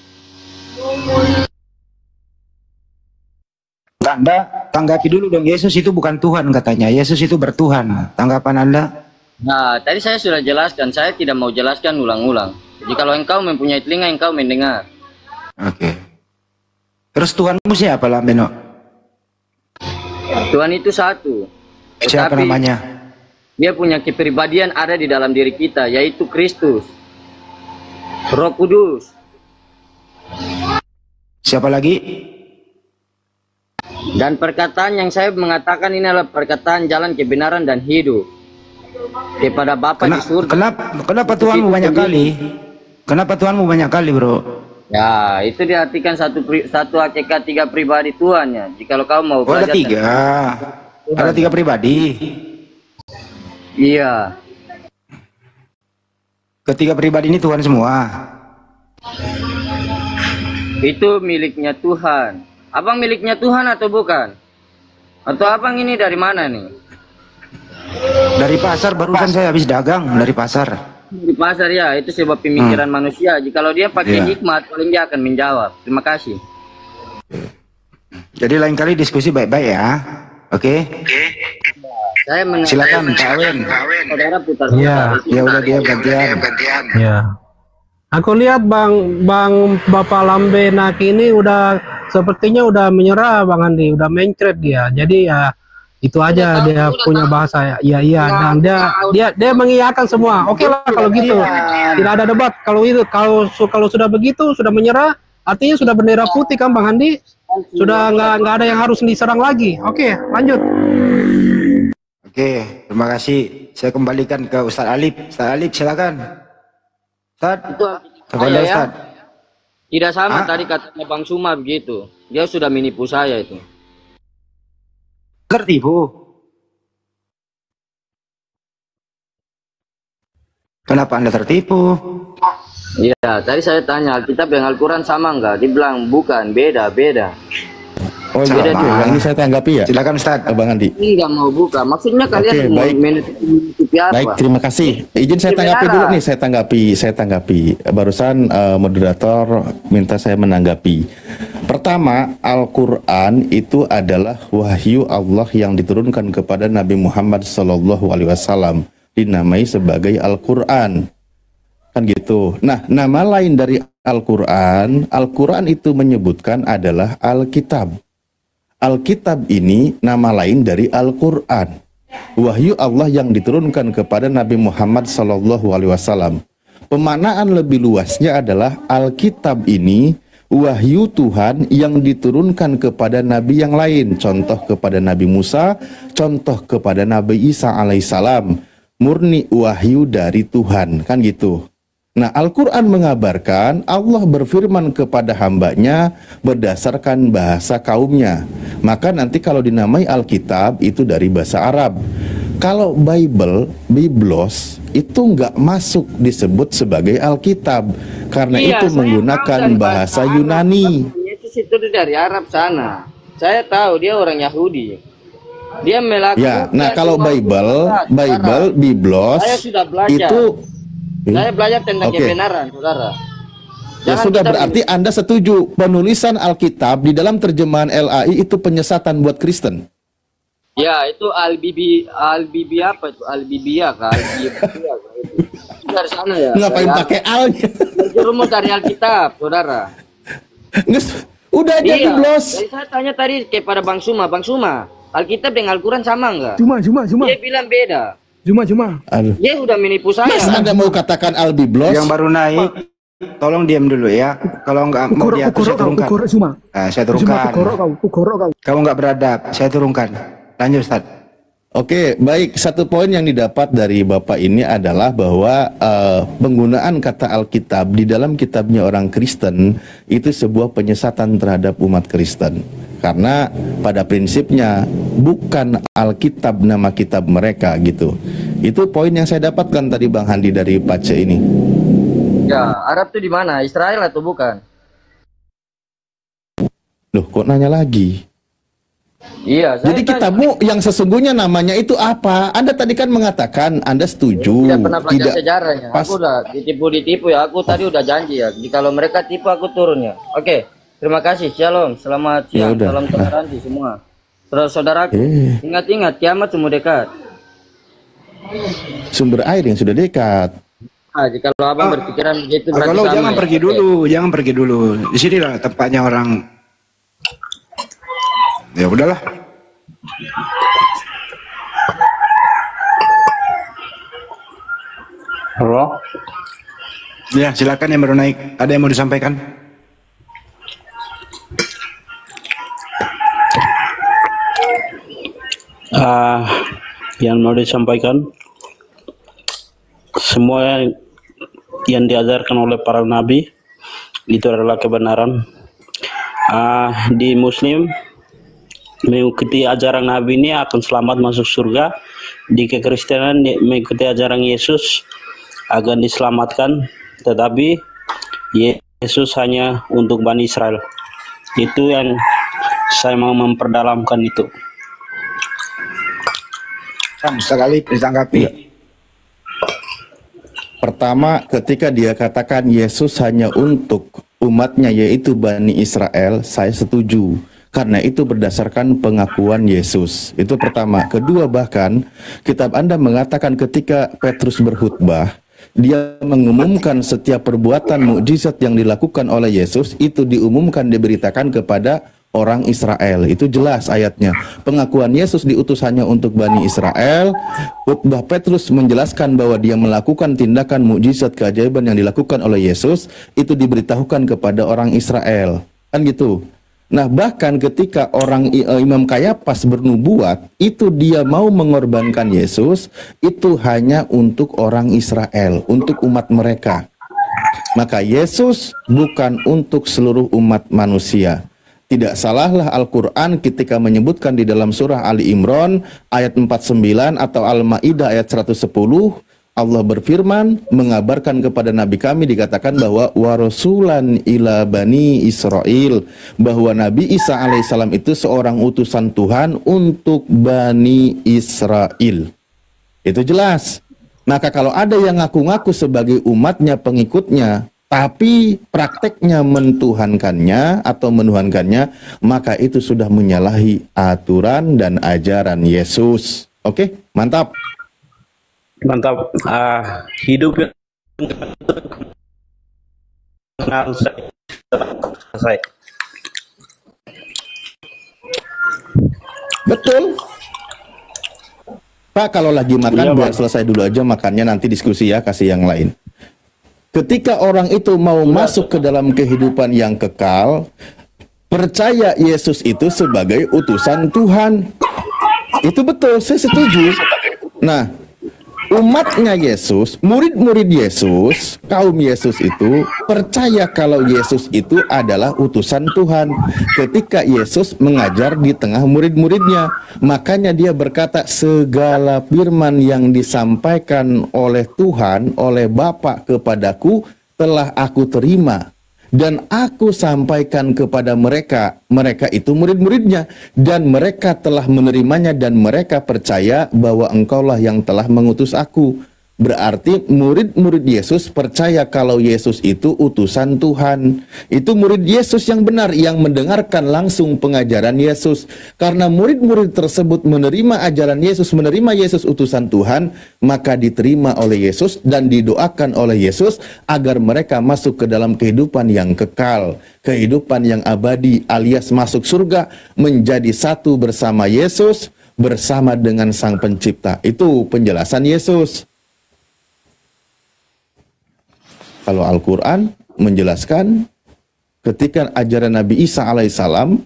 Anda tanggapi dulu dong, Yesus itu bukan Tuhan katanya, Yesus itu bertuhan. Tanggapan Anda? Nah, tadi saya sudah jelaskan, saya tidak mau jelaskan ulang-ulang. Jikalau engkau mempunyai telinga, engkau mendengar. Oke. Terus Tuhanmu siapa lah, Beno? Tuhan itu satu. Siapa namanya? Dia punya kepribadian ada di dalam diri kita, yaitu Kristus, Roh Kudus. Siapa lagi? Dan perkataan yang saya mengatakan ini adalah perkataan jalan kebenaran dan hidup kepada Bapa di surga. Kenapa Tuhanmu banyak kali? Kenapa Tuhanmu banyak kali, bro? Ya, itu diartikan satu hakikat tiga pribadi Tuhan ya. Jikalau kau mau belajar. Ada tiga. Ada tiga pribadi. Iya. Ketiga pribadi ini Tuhan semua. Itu miliknya Tuhan. Abang miliknya Tuhan atau bukan? Atau abang ini dari mana nih? Dari pasar, barusan saya habis dagang dari pasar. Di pasar ya, itu sebab pemikiran manusia. Jikalau dia pakai hikmat, paling dia akan menjawab. Terima kasih. Jadi lain kali diskusi baik-baik ya. Oke? Saya silakan Pak Awen. Saudara putar. Ya udah dia gantian. Ya. Aku lihat Bang Bapak Lambenak ini udah sepertinya udah menyerah Bang Andi, udah mencret dia. Jadi ya itu aja dia punya bahasa ya iya dan dia mengiyakan semua. Oke lah kalau gitu. Tidak ada debat. Kalau sudah begitu sudah menyerah, artinya sudah bendera putih kan Bang Andi. Sudah nggak ada yang harus diserang lagi. Oke, lanjut. Oke, terima kasih. Saya kembalikan ke Ustadz Alif. Ustadz Alif silakan. Ustadz, kepada Ustadz. Tidak sama tadi katanya Bang Suma begitu. Dia sudah menipu saya itu. Tertipu. Kenapa Anda tertipu? Iya, tadi saya tanya Alkitab dengan Al-Quran sama enggak? Dibilang bukan, beda. Oh beda juga. Ini saya tanggapi ya. Silakan Ustaz. Bang Andi. Enggak mau buka. Maksudnya kalian mau menutupi apa? Baik, terima kasih. Izin saya tanggapi dulu nih. Saya tanggapi. Barusan moderator minta saya menanggapi. Pertama, Al-Quran itu adalah wahyu Allah yang diturunkan kepada Nabi Muhammad SAW, dinamai sebagai Al-Quran. Kan gitu. Nah, nama lain dari Al-Quran itu menyebutkan adalah Alkitab. Alkitab ini nama lain dari Al-Quran. Wahyu Allah yang diturunkan kepada Nabi Muhammad SAW. Pemaknaan lebih luasnya adalah Alkitab ini wahyu Tuhan yang diturunkan kepada Nabi yang lain. Contoh kepada Nabi Musa, contoh kepada Nabi Isa alaihissalam. Murni wahyu dari Tuhan. Kan gitu. Nah, Al-Quran mengabarkan Allah berfirman kepada hambanya berdasarkan bahasa kaumnya. Maka nanti kalau dinamai Alkitab itu dari bahasa Arab. Kalau Biblos itu nggak masuk disebut sebagai Alkitab. Karena itu menggunakan bahasa Yunani. Yesus itu dari Arab sana. Saya tahu dia orang Yahudi. Dia melakukan. Ya, nah kalau Biblos saya sudah belajar. Itu saya belajar tentang kebenaran, saudara. Ya sudah, berarti Anda setuju penulisan Alkitab di dalam terjemahan LAI itu penyesatan buat Kristen? Ya, itu Al-Bibi apa itu? Al-Bibia kah? Itu dari sana ya. Ngapain pakai al-nya? Rumus dari Alkitab, saudara. Udah aja Biblos. Jadi saya tanya tadi kepada Bang Suma, Alkitab dengan Al-Quran sama enggak? Cuma. Dia bilang beda. Cuma. Dia udah menipu saya. Mas Anda mau katakan Al-Biblos? Yang baru naik, tolong diam dulu ya. Kalau enggak mau diatur, saya turunkan. Saya turunkan. Kamu enggak beradab, saya turunkan. Lanjut, Ustaz. Oke, baik. Satu poin yang didapat dari Bapak ini adalah bahwa penggunaan kata Alkitab di dalam kitabnya orang Kristen itu sebuah penyesatan terhadap umat Kristen. Karena pada prinsipnya bukan Alkitab nama kitab mereka gitu. Itu poin yang saya dapatkan tadi Bang Handi dari Pace ini. Ya, Arab tuh di mana? Israel atau bukan? Loh, kok nanya lagi? Iya, Jadi kitabmu yang sesungguhnya namanya itu apa? Anda tadi kan mengatakan Anda setuju. Tidak pernah belajar sejarahnya. Aku udah ditipu ya. Aku tadi udah janji ya. Kalau mereka tipu aku turun ya. Oke, terima kasih. Shalom. Selamat siang. Salam toleransi semua. Saudara-saudaraku, ingat-ingat kiamat semua dekat. Sumber air yang sudah dekat. Jika abang berpikiran begitu berarti kalau sama. jangan pergi dulu. Di sinilah tempatnya orang. Ya udahlah. Halo. Ya, silakan yang baru naik. Ada yang mau disampaikan? Yang mau disampaikan, semua yang diajarkan oleh para nabi itu adalah kebenaran. Di Muslim mengikuti ajaran Nabi ini akan selamat masuk surga. Di kekristenan mengikuti ajaran Yesus akan diselamatkan, tetapi Yesus hanya untuk Bani Israel. Itu yang saya mau memperdalamkan itu. Sekali ditanggapi. Ya. Pertama, ketika dia katakan Yesus hanya untuk umatnya yaitu Bani Israel, saya setuju. Karena itu berdasarkan pengakuan Yesus. Itu pertama. Kedua, bahkan kitab Anda mengatakan ketika Petrus berkhutbah, dia mengumumkan setiap perbuatan mukjizat yang dilakukan oleh Yesus itu diumumkan, diberitakan kepada orang Israel. Itu jelas ayatnya. Pengakuan Yesus diutus hanya untuk Bani Israel. Khutbah Petrus menjelaskan bahwa dia melakukan tindakan mukjizat keajaiban yang dilakukan oleh Yesus itu diberitahukan kepada orang Israel. Kan gitu. Nah, bahkan ketika Imam Kayapas bernubuat, itu dia mau mengorbankan Yesus, itu hanya untuk orang Israel, untuk umat mereka. Maka Yesus bukan untuk seluruh umat manusia. Tidak salahlah Al-Quran ketika menyebutkan di dalam surah Ali Imran ayat 49 atau Al-Ma'idah ayat 110, Allah berfirman mengabarkan kepada Nabi kami, dikatakan bahwa warasulan ila Bani Israel, bahwa Nabi Isa alaihissalam itu seorang utusan Tuhan untuk Bani Israel. Itu jelas. Maka kalau ada yang ngaku-ngaku sebagai umatnya, pengikutnya, tapi prakteknya mentuhankannya atau menuhankannya, maka itu sudah menyalahi aturan dan ajaran Yesus. Oke, mantap. Mantap. Hidup saya. Betul. Pak, kalau lagi makan biar selesai dulu aja makannya, nanti diskusi ya, kasih yang lain. Ketika orang itu mau masuk ke dalam kehidupan yang kekal, percaya Yesus itu sebagai utusan Tuhan. Itu betul, saya setuju. Nah, umatnya Yesus, murid-murid Yesus, kaum Yesus itu percaya kalau Yesus itu adalah utusan Tuhan. Ketika Yesus mengajar di tengah murid-muridnya, makanya dia berkata, segala firman yang disampaikan oleh Tuhan, oleh Bapa kepadaku, telah aku terima dan aku sampaikan kepada mereka. Mereka itu murid-muridnya, dan mereka telah menerimanya dan mereka percaya bahwa engkaulah yang telah mengutus aku. Berarti murid-murid Yesus percaya kalau Yesus itu utusan Tuhan. Itu murid Yesus yang benar, yang mendengarkan langsung pengajaran Yesus. Karena murid-murid tersebut menerima ajaran Yesus, menerima Yesus utusan Tuhan, maka diterima oleh Yesus dan didoakan oleh Yesus agar mereka masuk ke dalam kehidupan yang kekal, kehidupan yang abadi, alias masuk surga, menjadi satu bersama Yesus, bersama dengan Sang Pencipta. Itu penjelasan Yesus. Kalau Al-Quran menjelaskan ketika ajaran Nabi Isa alaihissalam,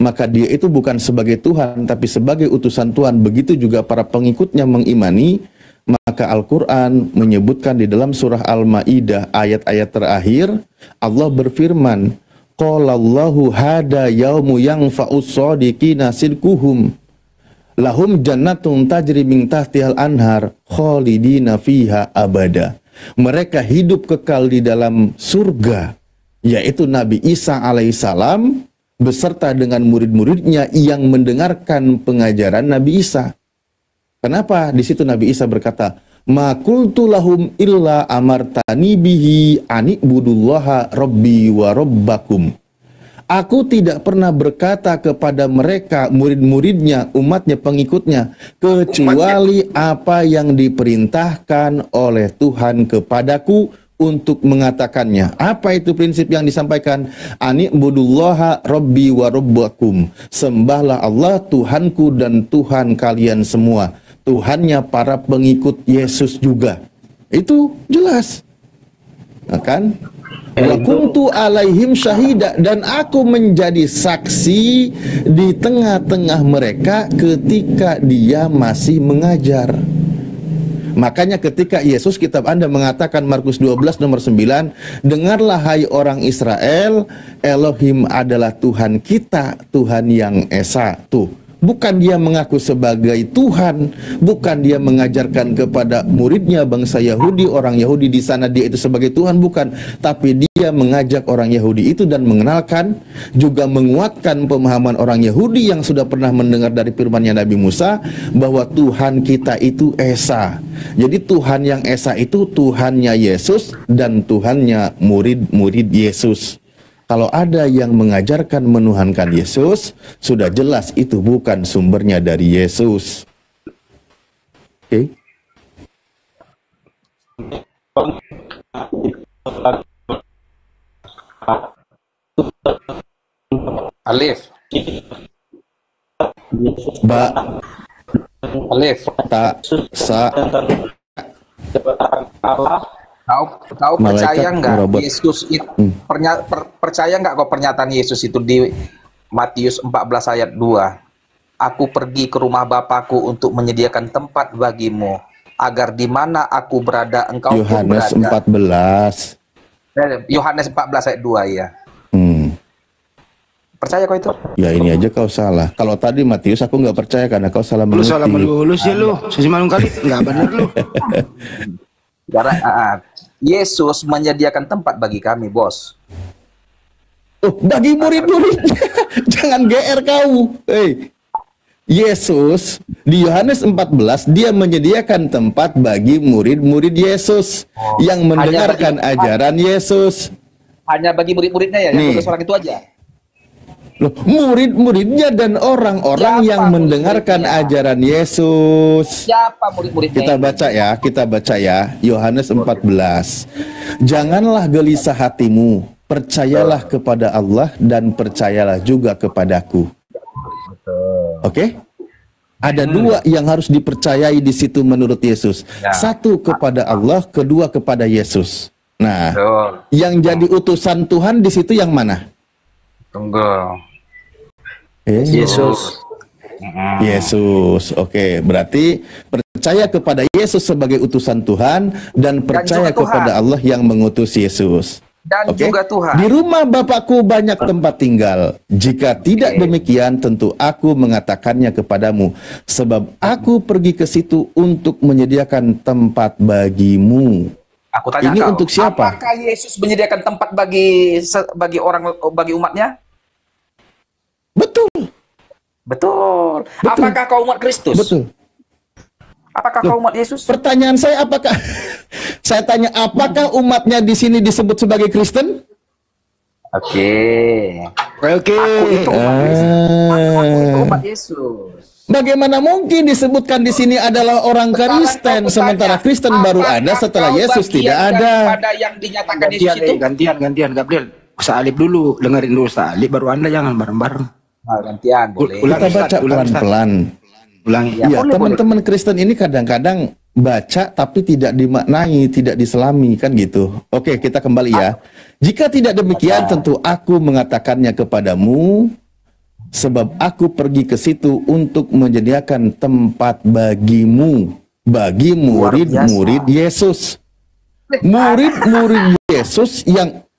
maka dia itu bukan sebagai Tuhan, tapi sebagai utusan Tuhan. Begitu juga para pengikutnya mengimani. Maka Al-Quran menyebutkan di dalam surah Al-Ma'idah ayat-ayat terakhir, Allah berfirman, Qalallahu hada yaumu yang fa'us sadiqina sidkuhum. Lahum jannatun tajri min tahtihal anhar khalidina fiha abada. Mereka hidup kekal di dalam surga, yaitu Nabi Isa alaihissalam beserta dengan murid-muridnya yang mendengarkan pengajaran Nabi Isa. Kenapa? Di situ Nabi Isa berkata, "Ma qultu lahum illa amartani bihi ani'budullaha rabbi wa rabbakum." Aku tidak pernah berkata kepada mereka, murid-muridnya, umatnya, pengikutnya, kecuali apa yang diperintahkan oleh Tuhan kepadaku untuk mengatakannya. Apa itu prinsip yang disampaikan? Ani'budullaha rabbi wa rabbakum. Sembahlah Allah, Tuhanku dan Tuhan kalian semua. Tuhannya para pengikut Yesus juga. Itu jelas. Nah, kan? Wa kuntu alaihim syahida, dan aku menjadi saksi di tengah-tengah mereka ketika dia masih mengajar. Makanya ketika Yesus, kitab Anda mengatakan Markus 12 nomor 9, dengarlah hai orang Israel, Elohim adalah Tuhan kita, Tuhan yang Esa. Tuh, bukan dia mengaku sebagai Tuhan, bukan dia mengajarkan kepada muridnya bangsa Yahudi, orang Yahudi di sana dia itu sebagai Tuhan, bukan, tapi dia mengajak orang Yahudi itu dan mengenalkan, juga menguatkan pemahaman orang Yahudi yang sudah pernah mendengar dari firman-Nya Nabi Musa bahwa Tuhan kita itu Esa. Jadi Tuhan yang Esa itu Tuhannya Yesus dan Tuhannya murid-murid Yesus. Kalau ada yang mengajarkan menuhankan Yesus, sudah jelas itu bukan sumbernya dari Yesus. Oke? Alif. Ba. Alif. Ta. Sa. Kau percaya nggak Yesus itu percaya nggak kau pernyataan Yesus itu di Matius 14 ayat 2? Aku pergi ke rumah Bapakku untuk menyediakan tempat bagimu, agar di mana aku berada engkau pun berada. Yohanes 14. Yohanes 14 ayat 2 ya. Percaya kau itu? Ya ini aja kau salah. Kalau tadi Matius aku nggak percaya karena kau salah Lu mengerti. salah melulus ya lu. Sesimalung kali nggak benar lu. Karena Yesus menyediakan tempat bagi kami, bos. Oh, bagi murid-muridnya. Jangan GR kau. Yesus di Yohanes 14 dia menyediakan tempat bagi murid-murid Yesus yang mendengarkan ajaran Yesus. Hanya bagi murid-muridnya ya, yang 12 orang itu aja. Loh, murid-muridnya dan orang-orang yang mendengarkan ajaran Yesus. Siapa murid-muridnya? Kita baca ya, Yohanes 14. Janganlah gelisah hatimu, percayalah kepada Allah dan percayalah juga kepadaku. Oke? Ada dua yang harus dipercayai di situ menurut Yesus. Satu kepada Allah, kedua kepada Yesus. Nah, yang jadi utusan Tuhan di situ yang mana? Tunggu. Yesus. Oke, berarti percaya kepada Yesus sebagai utusan Tuhan dan percaya kepada Allah yang mengutus Yesus. Dan juga Tuhan. Di rumah Bapakku banyak tempat tinggal. Jika tidak demikian, tentu aku mengatakannya kepadamu, sebab aku pergi ke situ untuk menyediakan tempat bagimu. Aku tanya ini untuk siapa? Apakah Yesus menyediakan tempat bagi umatnya? Betul. Apakah kau umat Kristus? Betul. Apakah kau umat Yesus? Pertanyaan saya apakah? Saya tanya apakah umatnya di sini disebut sebagai Kristen? Oke. Aku itu umat Yesus. Bagaimana mungkin disebutkan di sini adalah orang Kristen sementara Kristen baru ada setelah Yesus tidak ada? Yang dinyatakan Yesus itu gantian Gabriel. Ustaz Alif dulu, dengerin dulu Ustaz Alif, baru Anda jangan bareng-bareng. Gantian boleh. Kita baca pelan-pelan. Ya, teman-teman Kristen ini kadang-kadang baca tapi tidak dimaknai, tidak diselami kan gitu. Oke, kita kembali ya. Jika tidak demikian, tentu aku mengatakannya kepadamu, sebab aku pergi ke situ untuk menyediakan tempat bagimu, bagi murid-murid Yesus. Murid-murid Yesus yang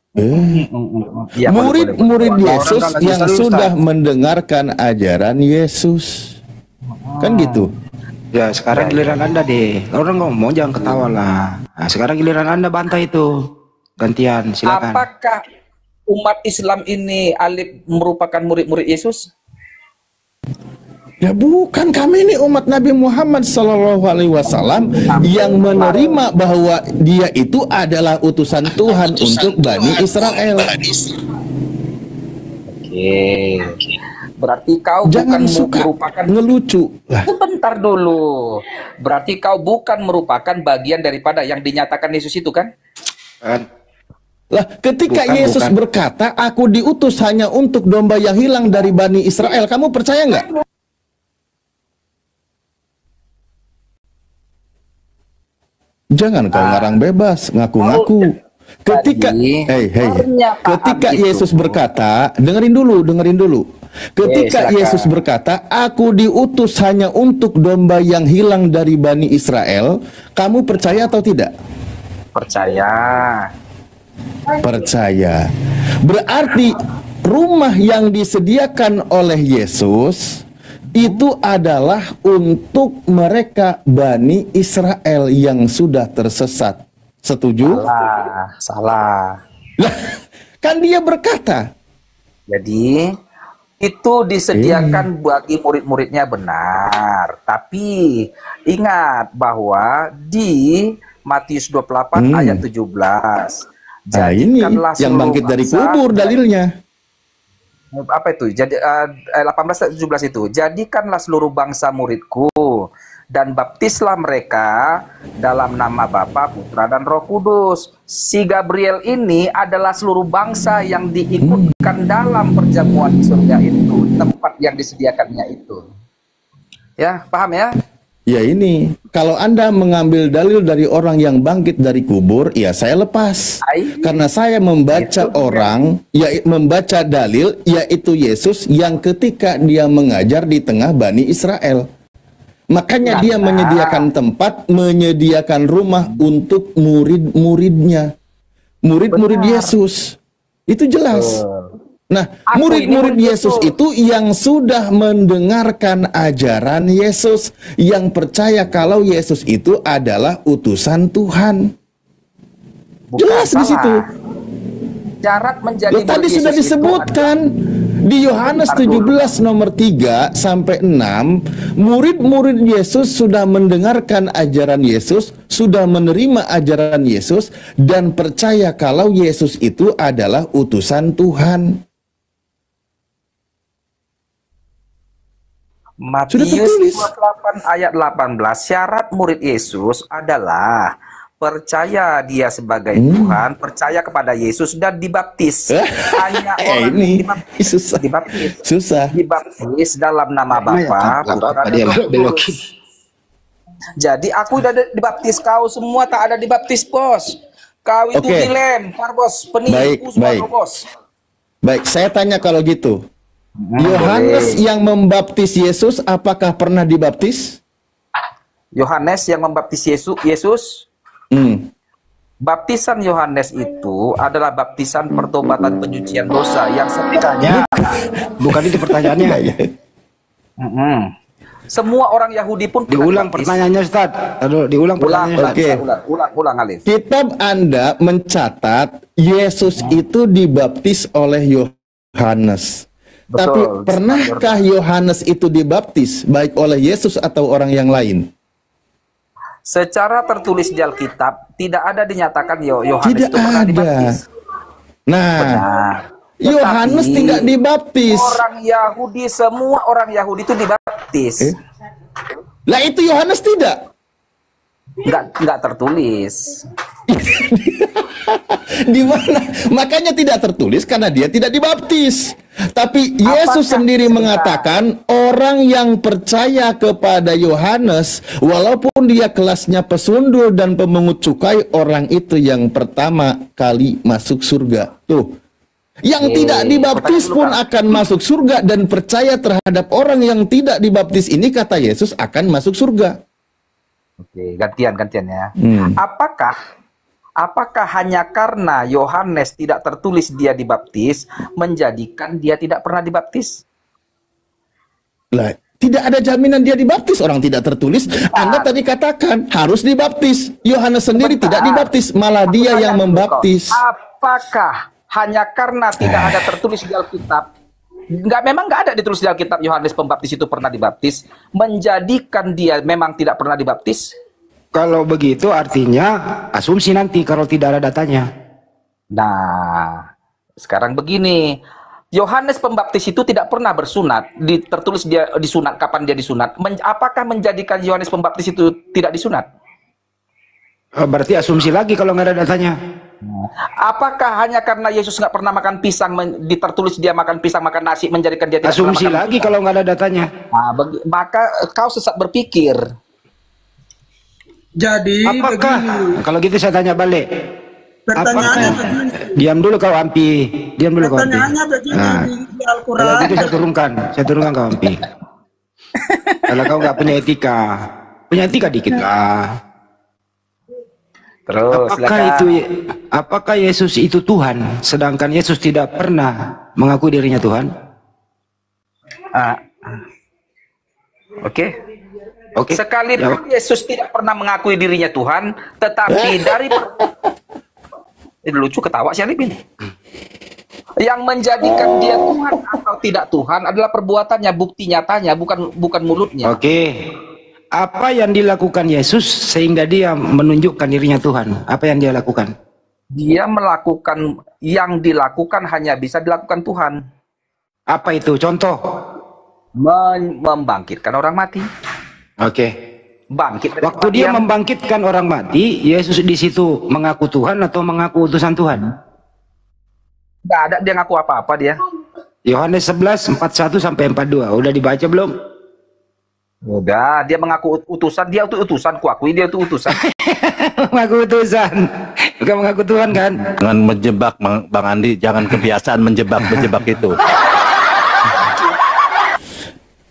murid-murid Yesus yang sudah mendengarkan ajaran Yesus. Kan gitu. Ya sekarang giliran Anda deh. Orang ngomong jangan ketawa lah. Nah, sekarang giliran Anda bantah itu. Gantian, silakan. Apakah umat Islam ini Alif merupakan murid-murid Yesus? Ya bukan, kami ini umat Nabi Muhammad SAW yang menerima bahwa dia itu adalah utusan Tuhan untuk Bani Israel. Oke. Berarti kau Jangan bukan suka merupakan ngelucu. Sebentar dulu. Berarti kau bukan merupakan bagian daripada yang dinyatakan Yesus itu kan? Lah, ketika Yesus berkata, aku diutus hanya untuk domba yang hilang dari Bani Israel, kamu percaya nggak? Jangan kau ngarang bebas, ngaku-ngaku. Ketika ketika Yesus berkata, dengerin dulu. Ketika Yesus berkata, aku diutus hanya untuk domba yang hilang dari Bani Israel, kamu percaya atau tidak? Percaya. Percaya. Berarti rumah yang disediakan oleh Yesus itu adalah untuk mereka Bani Israel yang sudah tersesat. Setuju? Salah. Lah, kan dia berkata. Jadi itu disediakan bagi murid-muridnya, benar. Tapi ingat bahwa di Matius 28 ayat 17. Nah, ini yang bangkit dari kubur dalilnya. Apa itu? Jadi 18-17 itu. Jadikanlah seluruh bangsa muridku dan baptislah mereka dalam nama Bapa, Putra dan Roh Kudus. Si Gabriel ini adalah seluruh bangsa yang diikutkan dalam perjamuan di surga itu, tempat yang disediakannya itu. Ya, paham ya? Ya ini, kalau Anda mengambil dalil dari orang yang bangkit dari kubur, ya saya lepas. Karena saya membaca membaca dalil, yaitu Yesus yang ketika dia mengajar di tengah Bani Israel. Makanya dia menyediakan tempat, menyediakan rumah untuk murid-muridnya. Murid-murid Yesus. Itu jelas. Nah, murid-murid Yesus itu yang sudah mendengarkan ajaran Yesus, yang percaya kalau Yesus itu adalah utusan Tuhan. Jelas di situ. Syarat menjadi tadi sudah disebutkan di Yohanes 17 nomor 3 sampai 6, murid-murid Yesus sudah mendengarkan ajaran Yesus, sudah menerima ajaran Yesus dan percaya kalau Yesus itu adalah utusan Tuhan. Matius 28 ayat 18, syarat murid Yesus adalah percaya dia sebagai Tuhan, percaya kepada Yesus dan dibaptis. Hanya orang ini dibaptis, dibaptis dalam nama Bapa, Putra dan Roh Kudus. Jadi aku udah dibaptis, kau semua tak ada dibaptis, bos. Kau itu dilempar, bos, penipu semua, bos. Baik, saya tanya kalau gitu. Yohanes yang membaptis Yesus apakah pernah dibaptis? Yohanes yang membaptis Yesus? Baptisan Yohanes itu adalah baptisan pertobatan penyucian dosa yang sekiranya bukan itu pertanyaannya. Semua orang Yahudi pun diulang pertanyaannya, Ustaz. Diulang pertanyaannya. Ulang Alif. Kitab Anda mencatat Yesus itu dibaptis oleh Yohanes. Tapi pernahkah Yohanes itu dibaptis baik oleh Yesus atau orang yang lain? Secara tertulis di Alkitab tidak ada dinyatakan Yohanes itu pernah dibaptis. Nah, Yohanes tidak dibaptis. Orang Yahudi, semua orang Yahudi itu dibaptis. Lah itu Yohanes tidak? Enggak tertulis. Di mana? Makanya tidak tertulis karena dia tidak dibaptis. Tapi Yesus sendiri mengatakan orang yang percaya kepada Yohanes, walaupun dia kelasnya pesundul dan pemungut cukai, orang itu yang pertama kali masuk surga. Tuh. Yang tidak dibaptis pun akan masuk surga, dan percaya terhadap orang yang tidak dibaptis ini, kata Yesus, akan masuk surga. Oke, gantian ya. Apakah hanya karena Yohanes tidak tertulis dia dibaptis menjadikan dia tidak pernah dibaptis? Lah, Tidak ada jaminan dia dibaptis, orang tidak tertulis. Anda tadi katakan harus dibaptis. Yohanes sendiri tidak dibaptis, malah dia yang membaptis. Apakah hanya karena tidak ada tertulis di Alkitab, memang nggak ada ditulis di Alkitab Yohanes Pembaptis itu pernah dibaptis, menjadikan dia memang tidak pernah dibaptis? Kalau begitu artinya asumsi nanti kalau tidak ada datanya. Nah, sekarang begini. Yohanes Pembaptis itu tidak pernah bersunat, tertulis dia disunat, kapan dia disunat. Apakah menjadikan Yohanes Pembaptis itu tidak disunat? Berarti asumsi lagi kalau nggak ada datanya. Apakah hanya karena Yesus nggak pernah makan pisang, tertulis dia makan pisang, makan nasi, menjadikan dia tidak asumsi pernah makan lagi pisang? Kalau nggak ada datanya. Nah, maka kau sesat berpikir. Jadi apakah begini. Kalau gitu saya tanya balik. Pertanyaannya diam dulu kau Ampi, diam dulu kau Ampi. Pertanyaannya begini di Al-Quran. Kalau gitu saya turunkan kau Ampi. Kalau kau nggak punya etika dikit lah. Terus, apakah Yesus itu Tuhan, sedangkan Yesus tidak pernah mengaku dirinya Tuhan? Oke. Sekalipun Yesus tidak pernah mengakui dirinya Tuhan, tetapi dari ini lucu ketawa si Alip ini. Yang menjadikan dia Tuhan atau tidak Tuhan adalah perbuatannya, bukti nyatanya, bukan mulutnya. Oke. Apa yang dilakukan Yesus sehingga dia menunjukkan dirinya Tuhan? Apa yang dia lakukan? Dia melakukan yang dilakukan hanya bisa dilakukan Tuhan. Apa itu? Contoh? Membangkitkan orang mati. Oke. Bangkit. Waktu dia membangkitkan orang mati, Yesus di situ mengaku Tuhan atau mengaku utusan Tuhan? Nggak ada dia ngaku apa-apa dia. Yohanes 11 41 sampai 42. Udah dibaca belum? Udah, dia mengaku utusan, dia itu utusan, kuakui dia itu utusan. Mengaku utusan, bukan mengaku Tuhan kan? Jangan menjebak Bang Andi, jangan kebiasaan menjebak itu.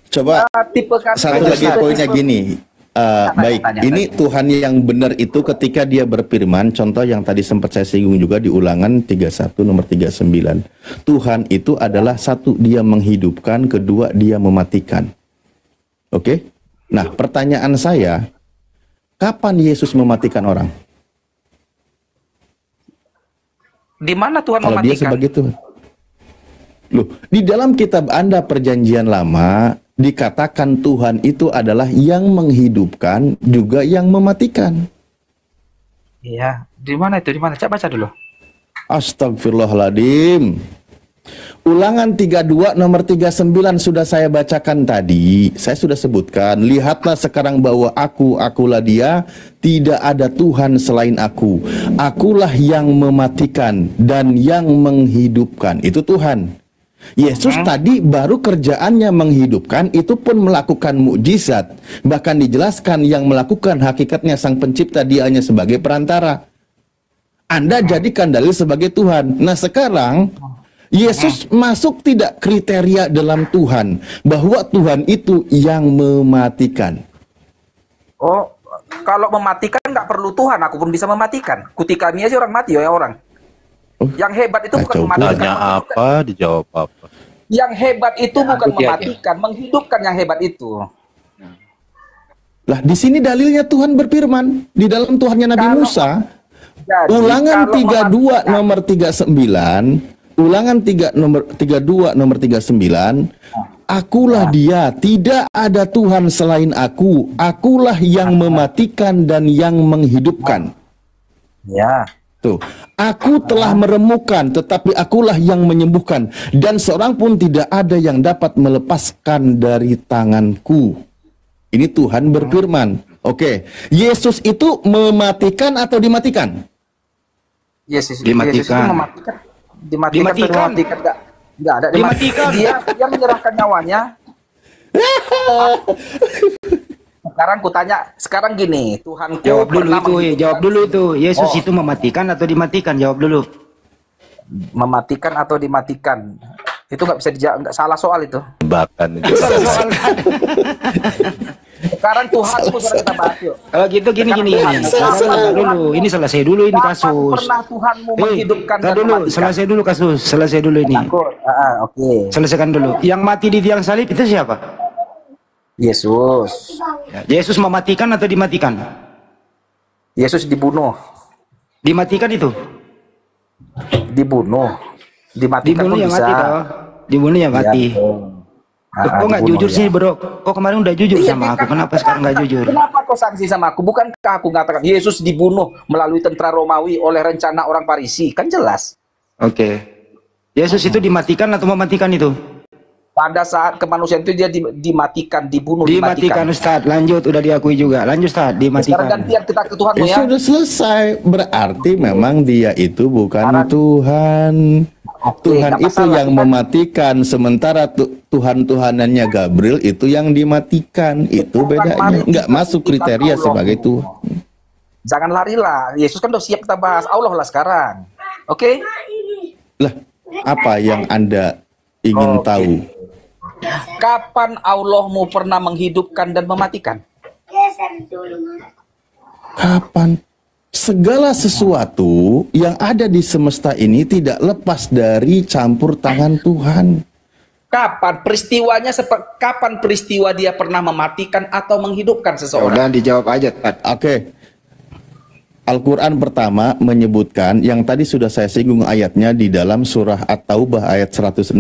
Coba satu lagi poinnya gini. Baik, ini Tuhan yang benar itu ketika dia berfirman, contoh yang tadi sempat saya singgung juga di Ulangan 31 nomor 39. Tuhan itu adalah satu, dia menghidupkan, kedua dia mematikan. Oke? Nah, pertanyaan saya, kapan Yesus mematikan orang? Di mana Tuhan kalau mematikan? Dia sebagai Tuhan. Loh, di dalam kitab Anda Perjanjian Lama dikatakan Tuhan itu adalah yang menghidupkan juga yang mematikan. Iya, di mana itu? Di mana? Coba baca dulu. Astagfirullahaladzim. Ulangan 32 nomor 39 sudah saya bacakan tadi. Saya sudah sebutkan, lihatlah sekarang bahwa akulah dia, tidak ada Tuhan selain aku. Akulah yang mematikan dan yang menghidupkan. Itu Tuhan. Yesus tadi baru kerjaannya menghidupkan, itu pun melakukan mukjizat. Bahkan dijelaskan yang melakukan hakikatnya sang pencipta, dia hanya sebagai perantara. Anda jadikan dalil sebagai Tuhan. Nah sekarang Yesus masuk tidak kriteria dalam Tuhan, bahwa Tuhan itu yang mematikan. Oh, kalau mematikan nggak perlu Tuhan, aku pun bisa mematikan. Ketika ini aja orang mati ya orang. Yang hebat itu bukan mematikan. Tanya apa, dijawab apa. Yang hebat itu bukan mematikan, menghidupkan yang hebat itu. Lah di sini dalilnya Tuhan berfirman di dalam Tuhannya Nabi Musa. Ulangan 32 nomor 39. Ulangan 32 nomor 39. Akulah dia, tidak ada Tuhan selain aku. Akulah yang mematikan dan yang menghidupkan. Ya. Tuh, aku telah meremukan, tetapi akulah yang menyembuhkan, dan seorang pun tidak ada yang dapat melepaskan dari tanganku. Ini Tuhan berfirman. Oke, Yesus itu mematikan atau dimatikan? Yesus dimatikan. Yesus itu mematikan. Dimatikan. Enggak ada. Dimatikan. Dia menyerahkan nyawanya. Sekarang kutanya, sekarang gini, Tuhanku jawab dulu itu, Yesus itu mematikan atau dimatikan? Jawab dulu. Mematikan atau dimatikan? Itu nggak bisa dijawab, nggak salah soal itu. Bahkan itu. Sekarang Tuhanku sudah kita bahas yuk. Kalau gitu gini. Dulu, ini selesai dulu ini kasus. Pernah Tuhanmu menghidupkan dan dulu, mematikan? selesai dulu kasus, selesai dulu ini. Oke. Selesaikan dulu. Yang mati di tiang salib itu siapa? Yesus. Ya, Yesus mematikan atau dimatikan? Yesus dibunuh. Dimatikan itu? Dibunuh. Dimatikan Dibunuh pun yang bisa. mati toh. Dibunuh yang mati. Kok nggak dibunuh, jujur ya. sih bro? Kok kemarin udah jujur Iya, sama aku? Kenapa sekarang nggak jujur? Kenapa kau sanksi sama aku? Bukankah aku mengatakan Yesus dibunuh melalui tentara Romawi oleh rencana orang Parisi? Kan jelas. Oke. Yesus itu dimatikan atau mematikan itu? Pada saat kemanusiaan itu dia dimatikan, dibunuh, Dimatikan Ustaz. Lanjut, udah diakui juga. Lanjut Ustaz, dimatikan. Sekarang gantian kita ke Tuhanmu ya. Sudah selesai. Berarti memang dia itu bukan Tuhan. Tuhan itu yang mematikan, sementara Tuhan-Tuhanannya Gabriel itu yang dimatikan. Itu bedanya. Nggak masuk kriteria sebagai Tuhan. Jangan larilah. Yesus kan udah siap kita bahas. Allah lah sekarang. Oke? Lah, apa yang Anda ingin tahu? Kapan Allahmu pernah menghidupkan dan mematikan? Kapan? Segala sesuatu yang ada di semesta ini tidak lepas dari campur tangan Tuhan. Kapan peristiwanya? Kapan peristiwa dia pernah mematikan atau menghidupkan seseorang? Udah dijawab aja. Oke. Al-Quran pertama menyebutkan, yang tadi sudah saya singgung ayatnya di dalam surah At-Taubah ayat 116,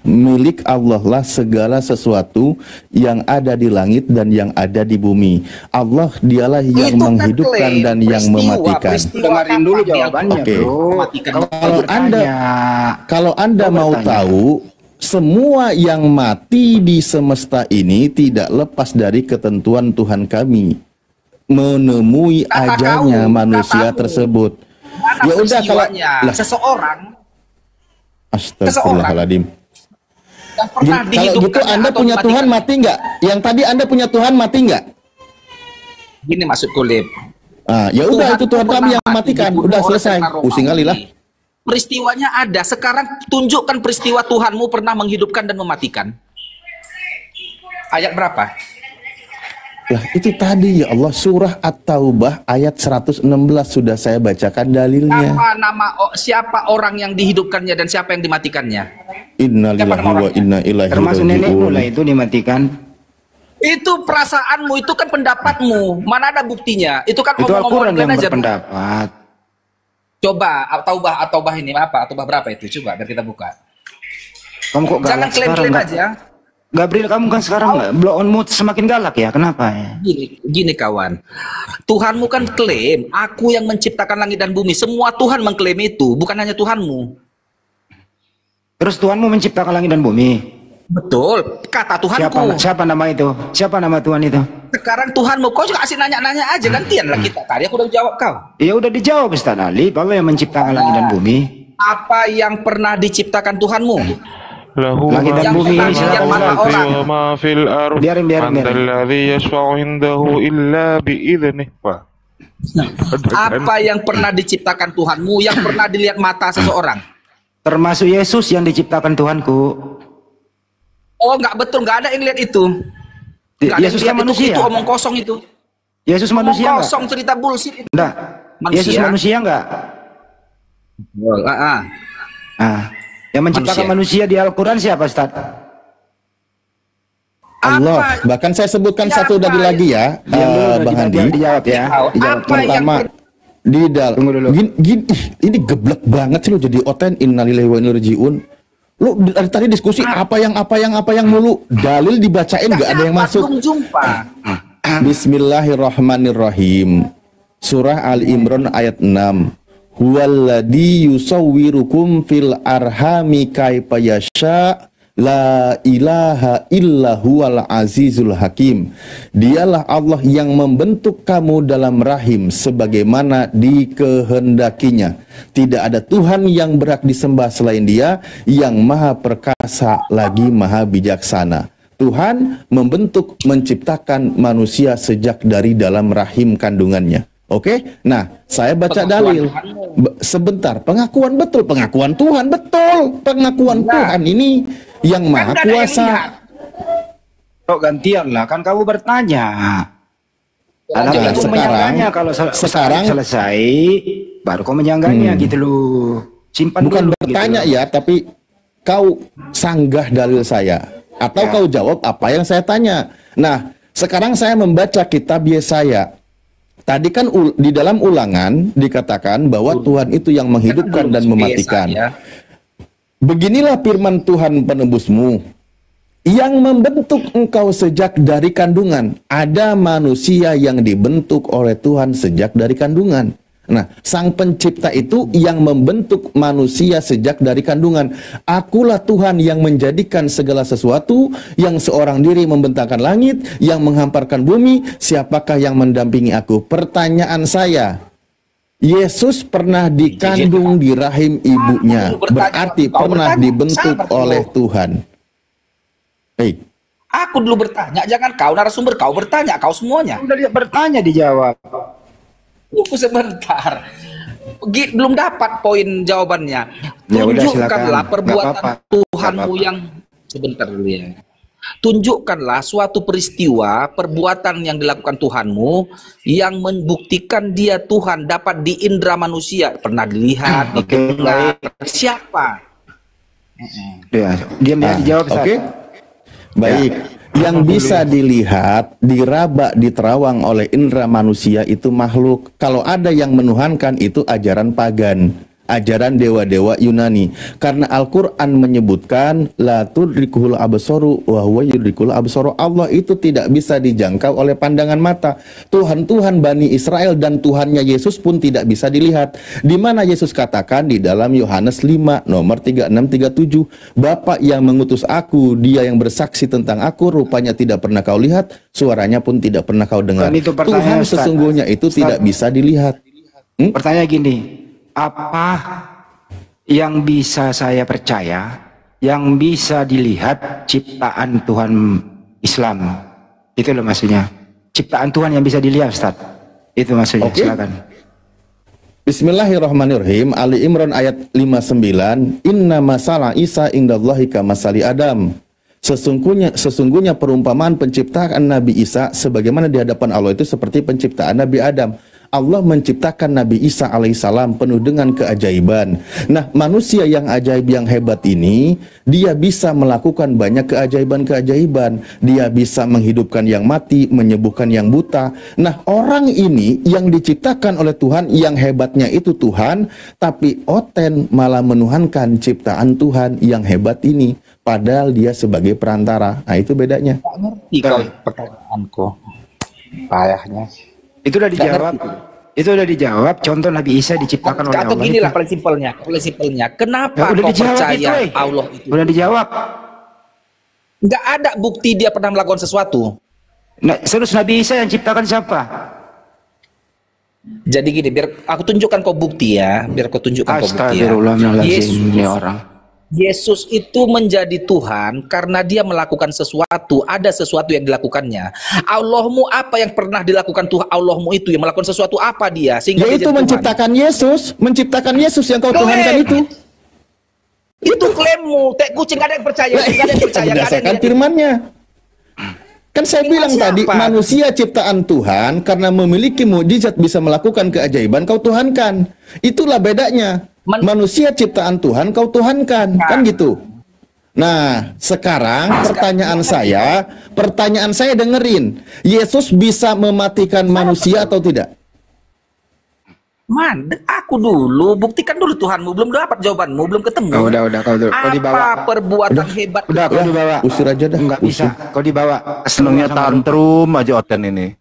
milik Allah lah segala sesuatu yang ada di langit dan yang ada di bumi. Allah dialah yang menghidupkan dan yang mematikan. Dengarin dulu jawabannya, Oke. bro. Kalau Anda mau tahu, semua yang mati di semesta ini tidak lepas dari ketentuan Tuhan kami. Menemui ajalnya manusia tersebut. Ya udah kalau seseorang Astagfirullahaladzim. Kalau gitu Anda punya Tuhan mati nggak? Yang tadi Anda punya Tuhan mati nggak? Gini maksudku, Lip. Ya udah itu Tuhan kami yang matikan. Udah selesai. Pusing kali lah. Peristiwanya ada. Sekarang tunjukkan peristiwa Tuhanmu pernah menghidupkan dan mematikan. Ayat berapa? Lah itu tadi ya Allah, surah At-Taubah ayat 116 sudah saya bacakan dalilnya. Siapa orang yang dihidupkannya dan siapa yang dimatikannya? Innalillahi wa inna ilaihi raji'un. Termasuk nenek mulai itu dimatikan. Itu perasaanmu, itu kan pendapatmu. Mana ada buktinya? Itu kan Itu Al-Quran yang aja. berpendapat. Coba At-Taubah ini apa? At-Taubah berapa itu? Coba biar kita buka. Kamu kok jangan klaim-klaim aja. Gabriel, kamu kan sekarang blow on mood semakin galak ya, kenapa ya? Gini kawan, Tuhanmu kan klaim, aku yang menciptakan langit dan bumi. Semua Tuhan mengklaim itu, bukan hanya Tuhanmu. Terus Tuhanmu menciptakan langit dan bumi? Betul, kata Tuhanku. Siapa nama itu? Siapa nama Tuhan itu? Sekarang Tuhanmu, kau juga kasih nanya-nanya aja, gantian lah kita. Tadi aku udah jawab kau. Ya udah dijawab Ustaz Ali, Allah yang menciptakan langit dan bumi. Apa yang pernah diciptakan Tuhanmu? Langit dan bumi, biarin. Apa yang pernah diciptakan Tuhanmu, yang pernah dilihat mata seseorang? Termasuk Yesus yang diciptakan Tuhanku. Oh, nggak betul, nggak ada yang lihat itu. Yesus kan manusia. Itu omong kosong itu. Yesus manusia omong kosong, cerita bullshit itu. Enggak. Yesus manusia enggak? Yang menciptakan manusia di Al-Quran siapa, Ustaz? Allah. Bahkan saya sebutkan satu dari lagi ya, Bang Hadi. Dijawab ya. Pertama, di dalam ini geblek banget sih lo jadi oten. Innalillahi wa inna ilaihi raji'un. Lu dari tadi diskusi apa yang mulu, dalil dibacain nggak ada yang masuk. Bismillahirrahmanirrahim. Surah Ali Imran ayat 6. Huwallazi yusawwirukum fil arhami kaifa yasha la ilaha illa huwal azizul hakim. Dialah Allah yang membentuk kamu dalam rahim sebagaimana dikehendakinya. Tidak ada Tuhan yang berhak disembah selain Dia, yang maha perkasa lagi maha bijaksana. Tuhan membentuk, menciptakan manusia sejak dari dalam rahim kandungannya. Oke, nah saya baca dalil sebentar. Pengakuan Tuhan betul. Pengakuan Tuhan ini yang maha kuasa. Kok gantian lah, kan kamu bertanya. Sekarang selesai, baru kau menyanggahnya gitu loh. Simpan bukan dulu, bertanya gitu. Ya, tapi kau sanggah dalil saya. Atau kau jawab apa yang saya tanya. Nah, sekarang saya membaca kitab Yesaya. Tadi kan di dalam Ulangan dikatakan bahwa Tuhan itu yang menghidupkan dan mematikan. Beginilah firman Tuhan penebusmu, yang membentuk engkau sejak dari kandungan. Ada manusia yang dibentuk oleh Tuhan sejak dari kandungan. Nah, Sang Pencipta itu yang membentuk manusia sejak dari kandungan. Akulah Tuhan yang menjadikan segala sesuatu, yang seorang diri membentangkan langit, yang menghamparkan bumi. Siapakah yang mendampingi aku? Pertanyaan saya, Yesus pernah dikandung di rahim ibunya, berarti pernah dibentuk oleh Tuhan. Hei. Aku dulu bertanya, jangan kau narasumber, kau bertanya, kau semuanya. Udah bertanya dijawab. Tunggu sebentar. Belum dapat poin jawabannya. Ya udah, Tunjukkanlah silakan. perbuatan Tuhanmu yang sebentar dulu ya. Tunjukkanlah suatu peristiwa perbuatan yang dilakukan Tuhanmu yang membuktikan dia Tuhan, dapat diindra manusia, pernah dilihat, didengar. Siapa? Ya, diam dijawab. Oke. Baik. Yang bisa dilihat, diraba, diterawang oleh indera manusia itu makhluk. Kalau ada yang menuhankan itu ajaran pagan, ajaran dewa-dewa Yunani. Karena Al-Quran menyebutkan la tudrikuhul absaru wa huwa yudrikul absaru. Allah itu tidak bisa dijangkau oleh pandangan mata. Tuhan-Tuhan Bani Israel dan Tuhannya Yesus pun tidak bisa dilihat. Di mana Yesus katakan di dalam Yohanes 5 nomor 36-37, Bapa yang mengutus aku, dia yang bersaksi tentang aku, rupanya tidak pernah kau lihat, suaranya pun tidak pernah kau dengar. Tuhan sesungguhnya itu tidak bisa dilihat. Pertanyaan gini, apa yang bisa saya percaya, yang bisa dilihat ciptaan Tuhan Islam? Itu loh maksudnya. Ciptaan Tuhan yang bisa dilihat, Ustaz. Itu maksudnya. Silakan. Bismillahirrahmanirrahim. Ali Imran ayat 59. Inna masalah Isa indallahi kamasali Adam. Sesungguhnya perumpamaan penciptaan Nabi Isa sebagaimana di hadapan Allah itu seperti penciptaan Nabi Adam. Allah menciptakan Nabi Isa alaihissalam penuh dengan keajaiban. Nah, manusia yang ajaib, yang hebat ini, dia bisa melakukan banyak keajaiban-keajaiban. Dia bisa menghidupkan yang mati, menyembuhkan yang buta. Nah, orang ini yang diciptakan oleh Tuhan, yang hebatnya itu Tuhan, tapi Oten malah menuhankan ciptaan Tuhan yang hebat ini. Padahal dia sebagai perantara. Nah, itu bedanya. Tak ngerti kau pertanyaanku. Payahnya. Itu udah dijawab. Itu udah dijawab. Contoh Nabi Isa diciptakan oleh Allah. Atau ginilah paling simpelnya. Kenapa kau percaya Allah itu? Udah dijawab. Nggak ada bukti dia pernah melakukan sesuatu. Nah, terus Nabi Isa yang ciptakan siapa? Jadi gini, biar aku tunjukkan kau bukti ya. Biar kau tunjukkan kau bukti ya. Yesus itu menjadi Tuhan karena dia melakukan sesuatu, ada sesuatu yang dilakukannya. Allahmu apa yang pernah dilakukan Tuhan Allahmu itu yang melakukan sesuatu apa dia? Sehingga yaitu menciptakan Yesus, yang kau tuhankan itu. Itu klaimmu, tek kucing gak ada yang percaya, gak ada yang percaya. Berdasarkan firman-Nya. Kan saya bilang tadi, manusia ciptaan Tuhan karena memiliki mukjizat bisa melakukan keajaiban, kau tuhankan. Itulah bedanya. Manusia ciptaan Tuhan, kau tuhankan, kan gitu. Nah, sekarang pertanyaan saya dengerin. Yesus bisa mematikan manusia atau tidak? Aku dulu, buktikan dulu Tuhanmu, belum dapat jawabanmu, belum ketemu. Udah, kau dibawa. Apa perbuatan hebat? Udah, kau dibawa. Usir aja dah. Enggak bisa, kau dibawa. Senangnya tantrum aja Oten ini.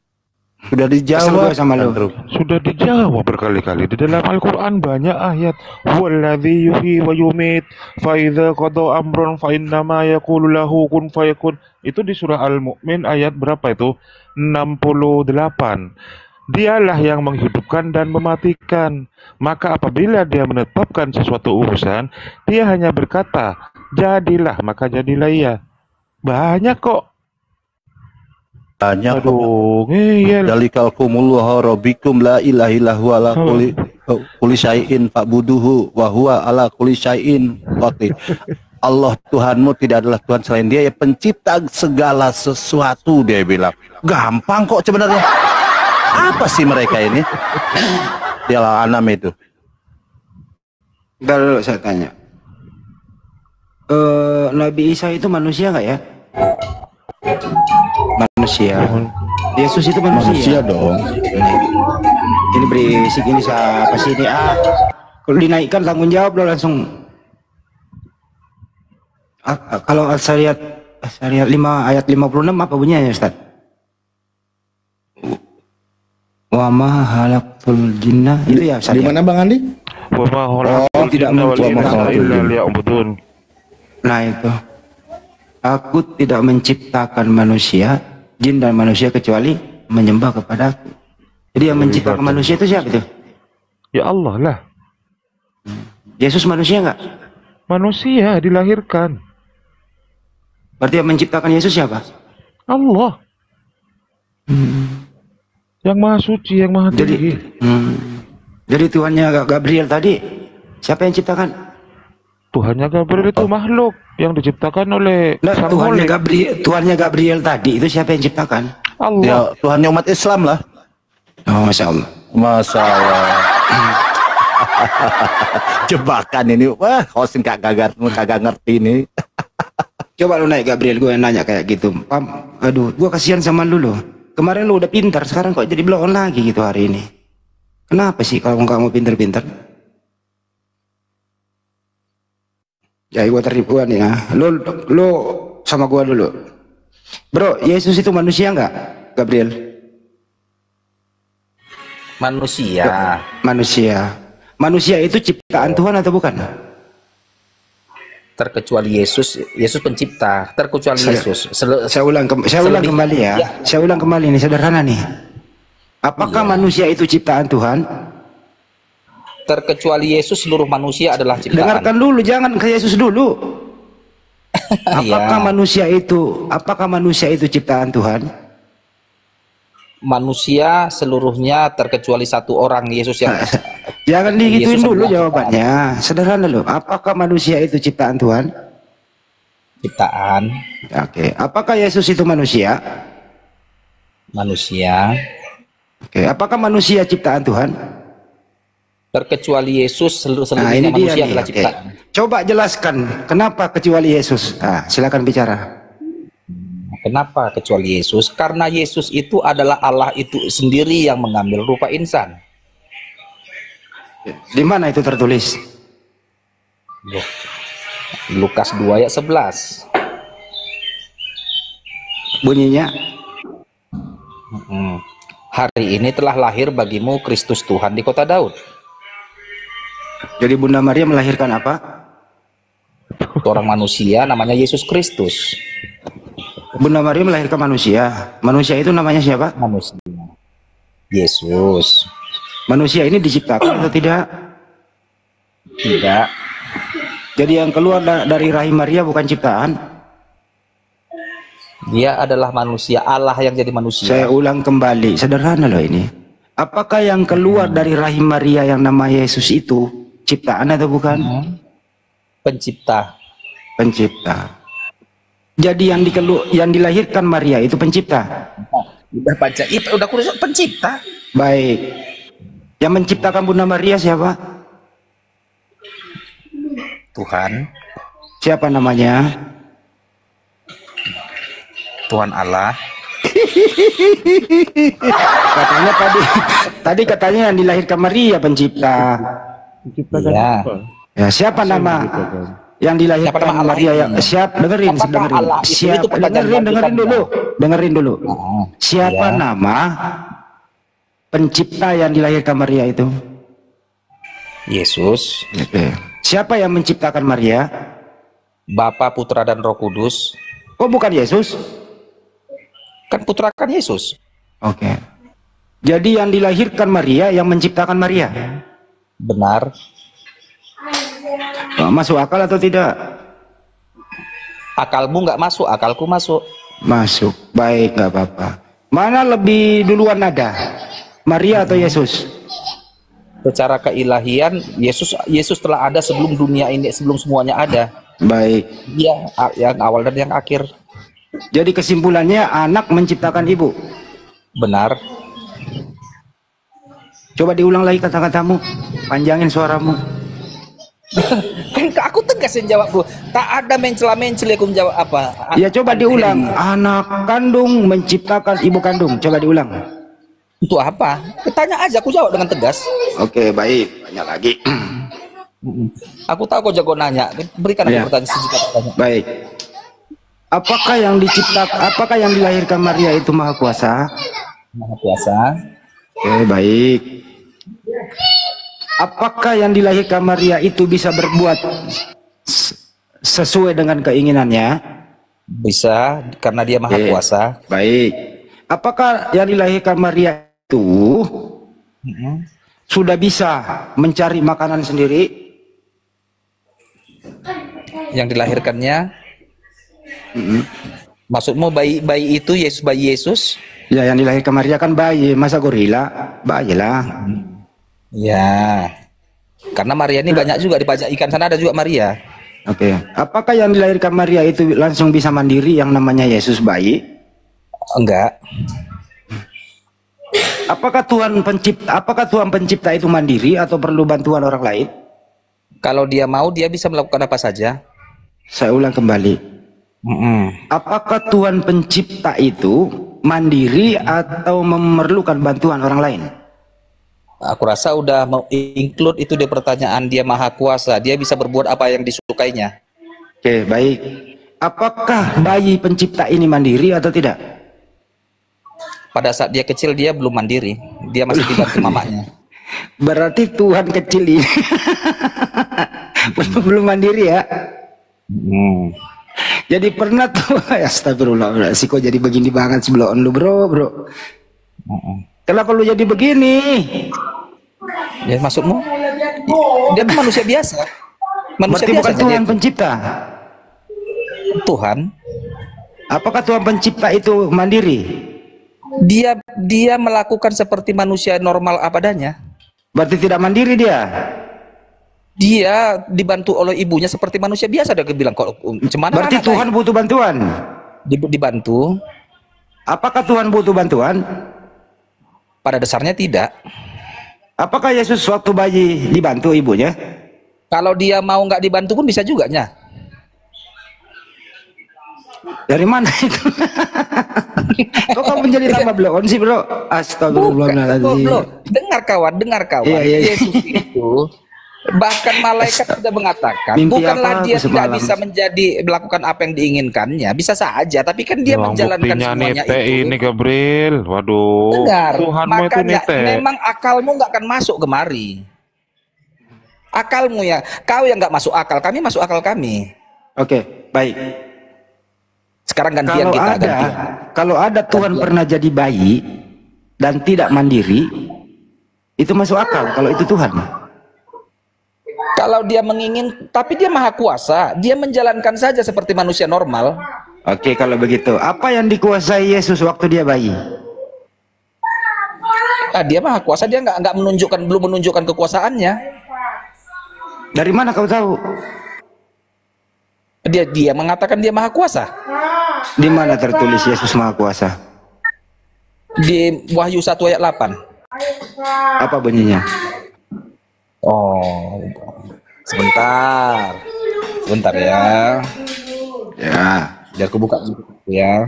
Sudah dijawab sama lu. Sudah dijawab berkali-kali di dalam Al-Qur'an, banyak ayat. Huwallazi yuhyi wa yumit fa idza qada amrun fa innama yaqulu lahu kun fayakun. Itu di surah Al-Mu'min ayat berapa itu? 68. Dialah yang menghidupkan dan mematikan. Maka apabila dia menetapkan sesuatu urusan, dia hanya berkata, jadilah, maka jadilah ia. Banyak kok. Banyak Dalikalkumullah rabbikum la ilaha illahu ala kulli syai'in fa'buduhu wa huwa ala kulli syai'in qadir. Allah Tuhanmu tidak adalah Tuhan selain dia, ya pencipta segala sesuatu, dia bilang. Gampang kok sebenarnya. Apa sih mereka ini? Dialah anam itu. Bentar dulu saya tanya. Nabi Isa itu manusia nggak ya? Manusia. Yesus itu manusia. Manusia dong. Ini berisik, ini siapa sih ini? Kalau dinaikkan tanggung jawab lo langsung. Kalau saya lihat 5 ayat 56 apa bunyinya Ustaz? Wa ma halaqtul jinna itu ya Ustaz. Di mana Bang Andi? Wa ma halaqtul jinna wal insa illa liya'budun. Nah itu. Aku tidak menciptakan manusia, jin dan manusia kecuali menyembah kepadaku. Jadi yang menciptakan manusia itu siapa itu? Ya Allah lah. Yesus manusia nggak? Manusia dilahirkan. Berarti yang menciptakan Yesus siapa? Allah. Yang maha suci, yang maha tinggi. Jadi Tuhannya Gabriel tadi siapa yang ciptakan? Tuhannya Gabriel itu makhluk yang diciptakan oleh Sang Holik. Tuhannya Gabriel tadi itu siapa yang ciptakan? Allah. Ya, Tuhannya umat Islam lah. Oh, Masya Allah. Masya Allah. Jebakan ini. Wah, host kagak ngerti ini. Coba lu naik Gabriel, gue nanya kayak gitu. Aduh, gue kasihan sama lu loh. Kemarin lu udah pintar, sekarang kok jadi belakang lagi gitu hari ini. Kenapa sih kalau kamu pintar-pintar? Ya, gue tertipuan ya. Lu sama gue dulu. Bro, Yesus itu manusia nggak, Gabriel? Manusia. Manusia. Manusia itu ciptaan Tuhan atau bukan? Terkecuali Yesus pencipta, terkecuali Yesus. Saya ulang kembali ya. Saya ulang kembali, ini sederhana nih. Apakah manusia itu ciptaan Tuhan? Terkecuali Yesus, seluruh manusia adalah ciptaan. Dengarkan dulu, jangan ke Yesus dulu. Apakah manusia itu ciptaan Tuhan? Manusia seluruhnya terkecuali satu orang, Yesus yang jangan digituin dulu jawabannya. Sederhana loh. Apakah manusia itu ciptaan Tuhan? Ciptaan. Oke. Apakah Yesus itu manusia? Manusia. Oke. Apakah manusia ciptaan Tuhan? Terkecuali Yesus, seluruhnya manusia adalah ciptaan. Coba jelaskan kenapa kecuali Yesus. Silakan bicara. Kenapa kecuali Yesus? Karena Yesus itu adalah Allah itu sendiri yang mengambil rupa insan. Di mana itu tertulis? Lukas 2 ayat 11. Bunyinya? Hari ini telah lahir bagimu Kristus Tuhan di kota Daud. Jadi Bunda Maria melahirkan apa? Seorang manusia namanya Yesus Kristus. Bunda Maria melahirkan manusia. Manusia itu namanya siapa? Manusia. Yesus. Manusia ini diciptakan atau tidak? Tidak. Jadi yang keluar dari rahim Maria bukan ciptaan? Dia adalah manusia, Allah yang jadi manusia. Saya ulang kembali, sederhana loh ini. Apakah yang keluar dari rahim Maria yang nama Yesus itu ciptaan atau bukan? Pencipta. Pencipta. Jadi yang dilahirkan Maria itu pencipta. Udah baca itu, udah kurus pencipta. Baik. Yang menciptakan Bunda Maria siapa? Tuhan. Siapa namanya? Tuhan Allah. Katanya tadi katanya yang dilahirkan Maria pencipta. Iya. Ya, siapa nama yang dilahirkan Maria? Dengerin dulu. Siapa nama pencipta yang dilahirkan Maria itu? Yesus. Siapa yang menciptakan Maria? Bapa, Putra, dan Roh Kudus. Oh, bukan Yesus? Kan Putra kan Yesus. Oke. Jadi yang dilahirkan Maria yang menciptakan Maria? Benar. Masuk akal atau tidak? Akalmu nggak masuk, akalku masuk. Masuk. Baik, nggak apa-apa. Mana lebih duluan ada? Maria atau Yesus? Secara keilahian, Yesus telah ada sebelum dunia ini, sebelum semuanya ada. Baik. Dia yang awal dan yang akhir. Jadi kesimpulannya anak menciptakan ibu. Benar. Coba diulang lagi kata-katamu. Panjangin suaramu. Kan aku tegas yang jawab bro. Tak ada mencela-mencela aku menjawab apa. Ya coba diulang. Anak kandung menciptakan ibu kandung. Coba diulang. Itu apa? Tanya aja, aku jawab dengan tegas. Oke, baik. Tanya lagi. Aku tahu kau jago nanya. Berikan aku pertanyaan sejuta pertanyaan. Baik. Apakah yang dilahirkan Maria itu maha kuasa? Maha kuasa. Oke, baik. Apakah yang dilahirkan Maria itu bisa berbuat sesuai dengan keinginannya? Bisa, karena dia maha kuasa. Baik. Apakah yang dilahirkan Maria itu sudah bisa mencari makanan sendiri? Yang dilahirkannya, maksudmu bayi itu bayi Yesus? Ya, yang dilahirkan Maria kan bayi, masa gorila? Bayi lah. Ya, karena Maria ini banyak juga di pajak ikan sana ada juga Maria. Oke. Apakah yang dilahirkan Maria itu langsung bisa mandiri yang namanya Yesus bayi? Enggak. Apakah Tuhan pencipta itu mandiri atau perlu bantuan orang lain? Kalau dia mau, dia bisa melakukan apa saja. Saya ulang kembali. Apakah Tuhan pencipta itu mandiri atau memerlukan bantuan orang lain? Aku rasa udah mau include itu di pertanyaan. Dia maha kuasa, dia bisa berbuat apa yang disukainya. Oke, baik. Apakah bayi pencipta ini mandiri atau tidak? Pada saat dia kecil dia belum mandiri, dia masih dibantu mamanya. Berarti Tuhan kecil ini belum mandiri ya. Jadi pernah tuh, astagfirullah, sih kok jadi begini banget sebelum lu bro. Kenapa lu jadi begini? Ya maksudmu? Dia kan manusia biasa. Manusia berarti biasa. Bukan Tuhan pencipta. Tuhan. Apakah Tuhan pencipta itu mandiri? Dia melakukan seperti manusia normal apa adanya. Berarti tidak mandiri dia. Dia dibantu oleh ibunya seperti manusia biasa. Dia bilang kok cuman. Berarti Tuhan butuh bantuan. Dibantu. Apakah Tuhan butuh bantuan? Pada dasarnya tidak. Apakah Yesus waktu bayi dibantu ibunya? Kalau dia mau nggak dibantu pun bisa juga nya. Dari mana itu? Kok kamu menjadi tambah bloon sih bro? Astagfirullahaladzim. Dengar kawan. Iya. Yesus itu bahkan malaikat sudah mengatakan mimpi bukanlah apa dia tidak semalam? bisa melakukan apa yang diinginkannya, bisa saja, tapi kan dia menjalankan semuanya itu. Ini Gabriel, waduh. Dengar, Tuhanmu itu makanya nite. memang akalmu nggak akan masuk kemari. Akalmu ya, kau yang nggak masuk akal, kami masuk akal kami. Oke, baik. Sekarang gantian kita. Kalau ada Tuhan pernah jadi bayi dan tidak mandiri, itu masuk akal kalau itu Tuhan. Kalau dia tapi dia maha kuasa, dia menjalankan saja seperti manusia normal. Oke, kalau begitu, apa yang dikuasai Yesus waktu dia bayi? Dia maha kuasa, dia belum menunjukkan kekuasaannya. Dari mana kau tahu? Dia mengatakan dia maha kuasa. Di mana tertulis Yesus maha kuasa? Di Wahyu 1 ayat 8. Apa bunyinya? Oh, sebentar ya. Ya, biar aku buka dulu ya.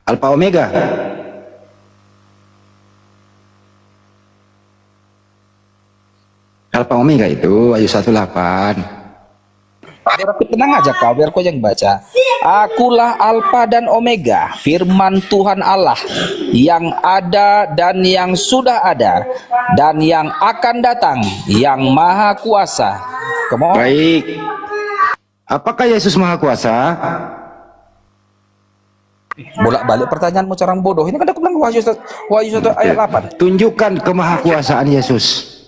Alpha Omega. Alpha Omega itu Wahyu 1:8. Tenang aja kau, biar kau yang baca. Akulah Alfa dan Omega, firman Tuhan Allah, yang ada dan yang sudah ada, dan yang akan datang, yang maha kuasa. Baik. Apakah Yesus maha kuasa? Bolak-balik pertanyaanmu orang bodoh. Ini kan aku bilang Wahyu 1 ayat 8. Tunjukkan kemahakuasaan Yesus.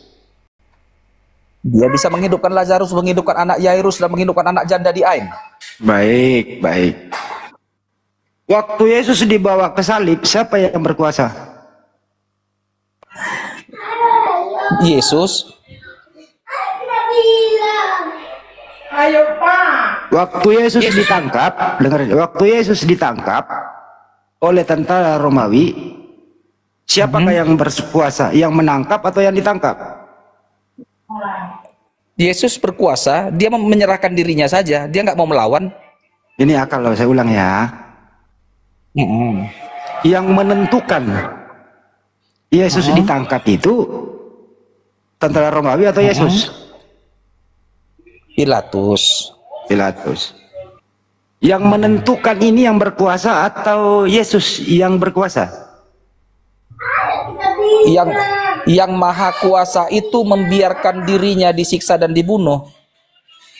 Dia bisa menghidupkan Lazarus, menghidupkan anak Yairus, dan menghidupkan anak janda di Ain. Baik. Waktu Yesus dibawa ke salib, siapa yang berkuasa? Yesus. Ayo Pak. Waktu Yesus ditangkap oleh tentara Romawi, Siapakah yang berkuasa? Yang menangkap atau yang ditangkap? Yesus berkuasa, dia menyerahkan dirinya saja, dia nggak mau melawan. Ini akal loh, saya ulang ya. Yang menentukan Yesus ditangkap itu tentara Romawi atau Yesus? Pilatus. Yang menentukan ini yang berkuasa atau Yesus yang berkuasa? Yang maha kuasa itu membiarkan dirinya disiksa dan dibunuh.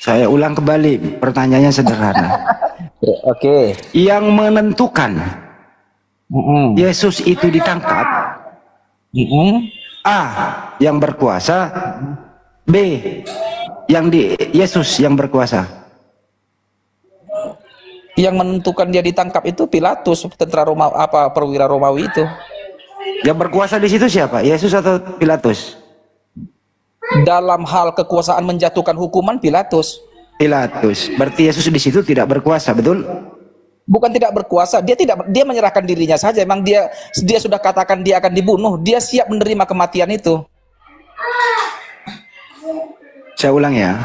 Saya ulang kembali, pertanyaannya sederhana. Oke. Yang menentukan Yesus itu ditangkap, A yang berkuasa, B yang Yesus yang berkuasa. Yang menentukan dia ditangkap itu Pilatus, tentara Romawi, perwira Romawi itu. Yang berkuasa di situ siapa? Yesus atau Pilatus? Dalam hal kekuasaan menjatuhkan hukuman Pilatus. Berarti Yesus di situ tidak berkuasa, betul? Bukan tidak berkuasa, dia menyerahkan dirinya saja. Emang dia sudah katakan dia akan dibunuh, dia siap menerima kematian itu. Saya ulang ya.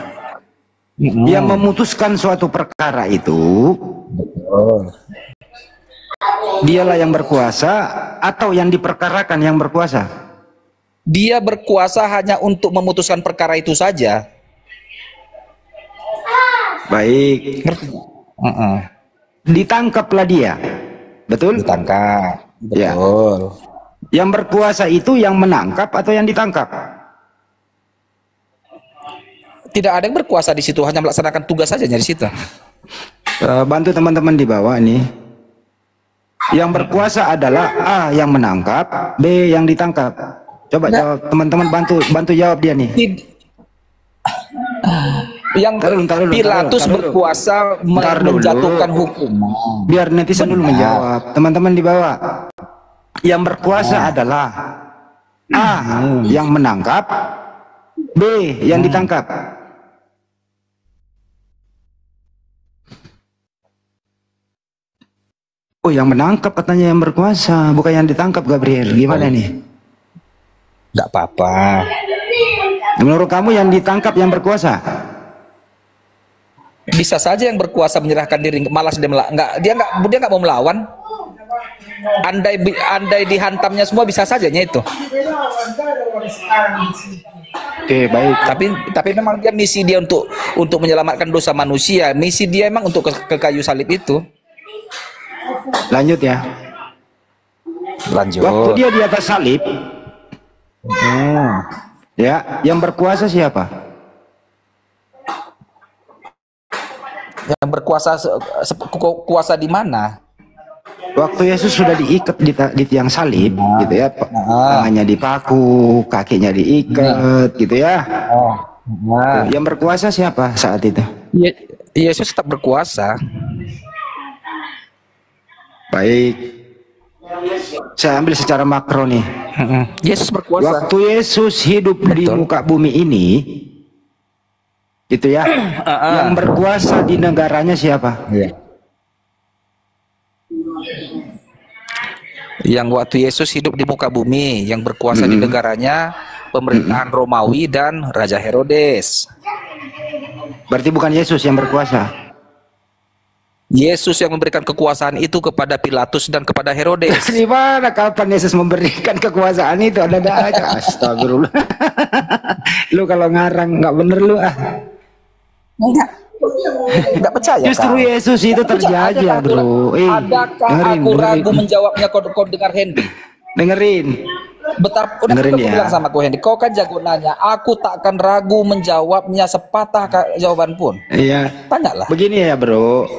Yang memutuskan suatu perkara itu dialah yang berkuasa atau yang diperkarakan yang berkuasa? Dia berkuasa hanya untuk memutuskan perkara itu saja. Baik. Ditangkaplah dia, betul? Ditangkap, betul. Ya. Yang berkuasa itu yang menangkap atau yang ditangkap? Tidak ada yang berkuasa di situ, hanya melaksanakan tugas saja di situ. Bantu teman-teman di bawah ini. Yang berkuasa adalah A yang menangkap, B yang ditangkap. Coba jawab, teman-teman bantu jawab dia nih. Yang Pilatus berkuasa menjatuhkan hukuman. Biar netizen dulu menjawab. Teman-teman di bawah. Yang berkuasa adalah A yang menangkap, B yang ditangkap. Oh, yang menangkap katanya yang berkuasa, bukan yang ditangkap, Gabriel. Gimana nih? Enggak apa-apa. Menurut kamu yang ditangkap yang berkuasa? Bisa saja yang berkuasa menyerahkan diri, malas dia nggak mau melawan. Andai dihantamnya semua bisa saja itu. Oke, baik. Tapi memang dia misi dia untuk menyelamatkan dosa manusia. Misi dia emang untuk ke kayu salib itu. Lanjut ya. Lanjut. Waktu dia di atas salib, ya, yang berkuasa siapa? Yang berkuasa kuasa di mana? Waktu Yesus sudah diikat di tiang salib, gitu ya, tangannya dipaku, kakinya diikat, gitu ya. Yang berkuasa siapa saat itu? Yesus tetap berkuasa. Baik. Saya ambil secara makro nih. Yesus berkuasa. Waktu Yesus hidup di muka bumi ini, gitu ya, yang berkuasa di negaranya siapa? Yang waktu Yesus hidup di muka bumi, yang berkuasa di negaranya pemerintahan Romawi dan Raja Herodes. Berarti bukan Yesus yang berkuasa. Yesus yang memberikan kekuasaan itu kepada Pilatus dan kepada Herodes. Di mana kapan Yesus memberikan kekuasaan itu? Ada aja. Astagfirullah. Lu kalau ngarang nggak bener lu ah. Nggak percaya. Justru kau. Yesus itu terjajah, bro. Adakah aku ragu menjawabnya? Kau dengar Hendy? Dengerin. Betapa udah aku bilang sama kau Hendy. Kau kan jago nanya. Aku takkan ragu menjawabnya sepatah jawaban pun. Iya. Tanyalah. Begini ya, bro.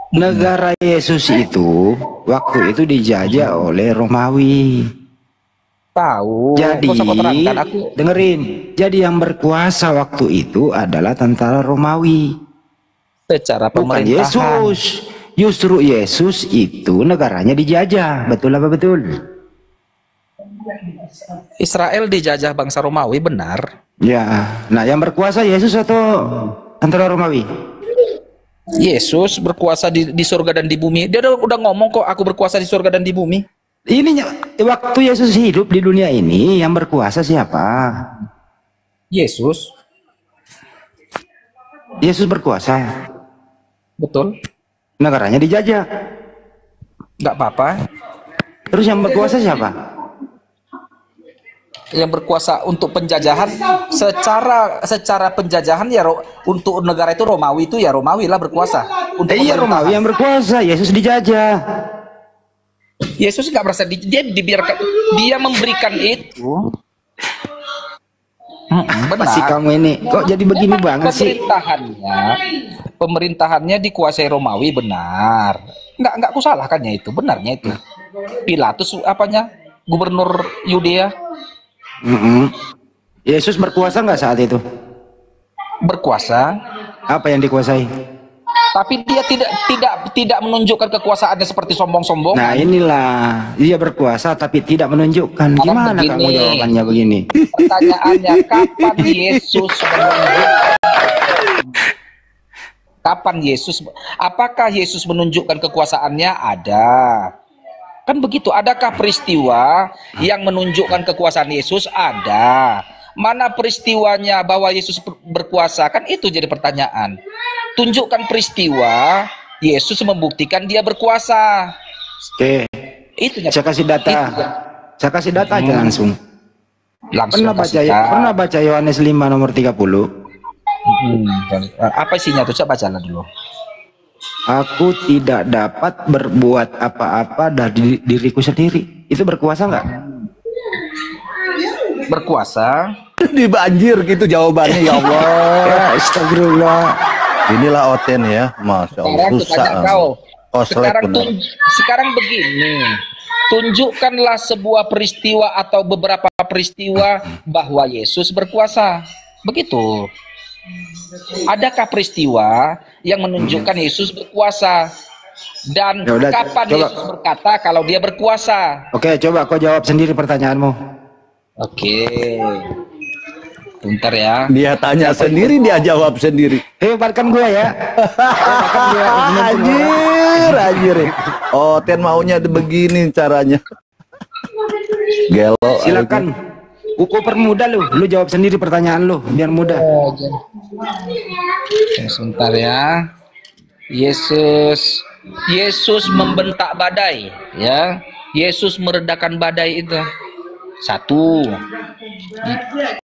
Negara Yesus itu waktu itu dijajah oleh Romawi. Tahu. Jadi dengerin. Jadi yang berkuasa waktu itu adalah tentara Romawi. Secara bukan pemerintahan. Yesus. Justru Yesus itu negaranya dijajah. Betul apa betul? Israel dijajah bangsa Romawi, benar. Ya. Nah, yang berkuasa Yesus atau tentara Romawi? Yesus berkuasa di surga dan di bumi. Dia udah ngomong kok, aku berkuasa di surga dan di bumi. Ini waktu Yesus hidup di dunia ini yang berkuasa siapa? Yesus. Yesus berkuasa. Betul. Negaranya dijajah. Nggak apa-apa. Terus yang berkuasa siapa? Yang berkuasa untuk penjajahan secara penjajahan ya untuk negara itu Romawi itu ya Romawi lah berkuasa. Untuk iya Romawi yang berkuasa, Yesus dijajah. Yesus nggak merasa dia dibiarkan, dia memberikan itu. Benar. Masih kamu ini kok jadi begini banget sih? Pemerintahannya dikuasai Romawi, benar. Nggak kusalahkannya itu, benarnya itu. Pilatus apanya? Gubernur Yudea. Yesus berkuasa nggak saat itu? Berkuasa. Apa yang dikuasai? Tapi dia tidak menunjukkan kekuasaannya seperti sombong-sombong. Nah inilah dia berkuasa tapi tidak menunjukkan. Gimana kamu jawabannya begini? Pertanyaannya, kapan Yesus menunjukkan? Kapan Yesus? Apakah Yesus menunjukkan kekuasaannya? Ada. Kan begitu. Adakah peristiwa yang menunjukkan kekuasaan Yesus? Ada. Mana peristiwanya bahwa Yesus berkuasa? Kan itu jadi pertanyaan. Tunjukkan peristiwa Yesus membuktikan dia berkuasa. Oke. Itu saya kasih data. Saya kasih data aja langsung. Pernah baca Yohanes 5 nomor 30? Apa isinya tuh? Coba baca dulu. Aku tidak dapat berbuat apa-apa dari diriku sendiri. Itu berkuasa nggak? Berkuasa. Di banjir gitu jawabannya, ya Allah. Ya, astagfirullah. Inilah Oten ya, Masya Allah. Sekarang begini. Tunjukkanlah sebuah peristiwa atau beberapa peristiwa bahwa Yesus berkuasa. Begitu. Adakah peristiwa yang menunjukkan Yesus berkuasa? Dan yaudah, kapan Yesus berkata kalau dia berkuasa? Oke, coba kau jawab sendiri pertanyaanmu. Oke. Bentar ya. Dia tanya sendiri, dia jawab sendiri. Hebatkan gua ya. Anjir. Oh, Ten maunya begini caranya. Gelo. Silakan. Uku permudah lu jawab sendiri pertanyaan lu biar mudah. Sebentar ya. Yesus membentak badai, ya. Yesus meredakan badai itu. Satu.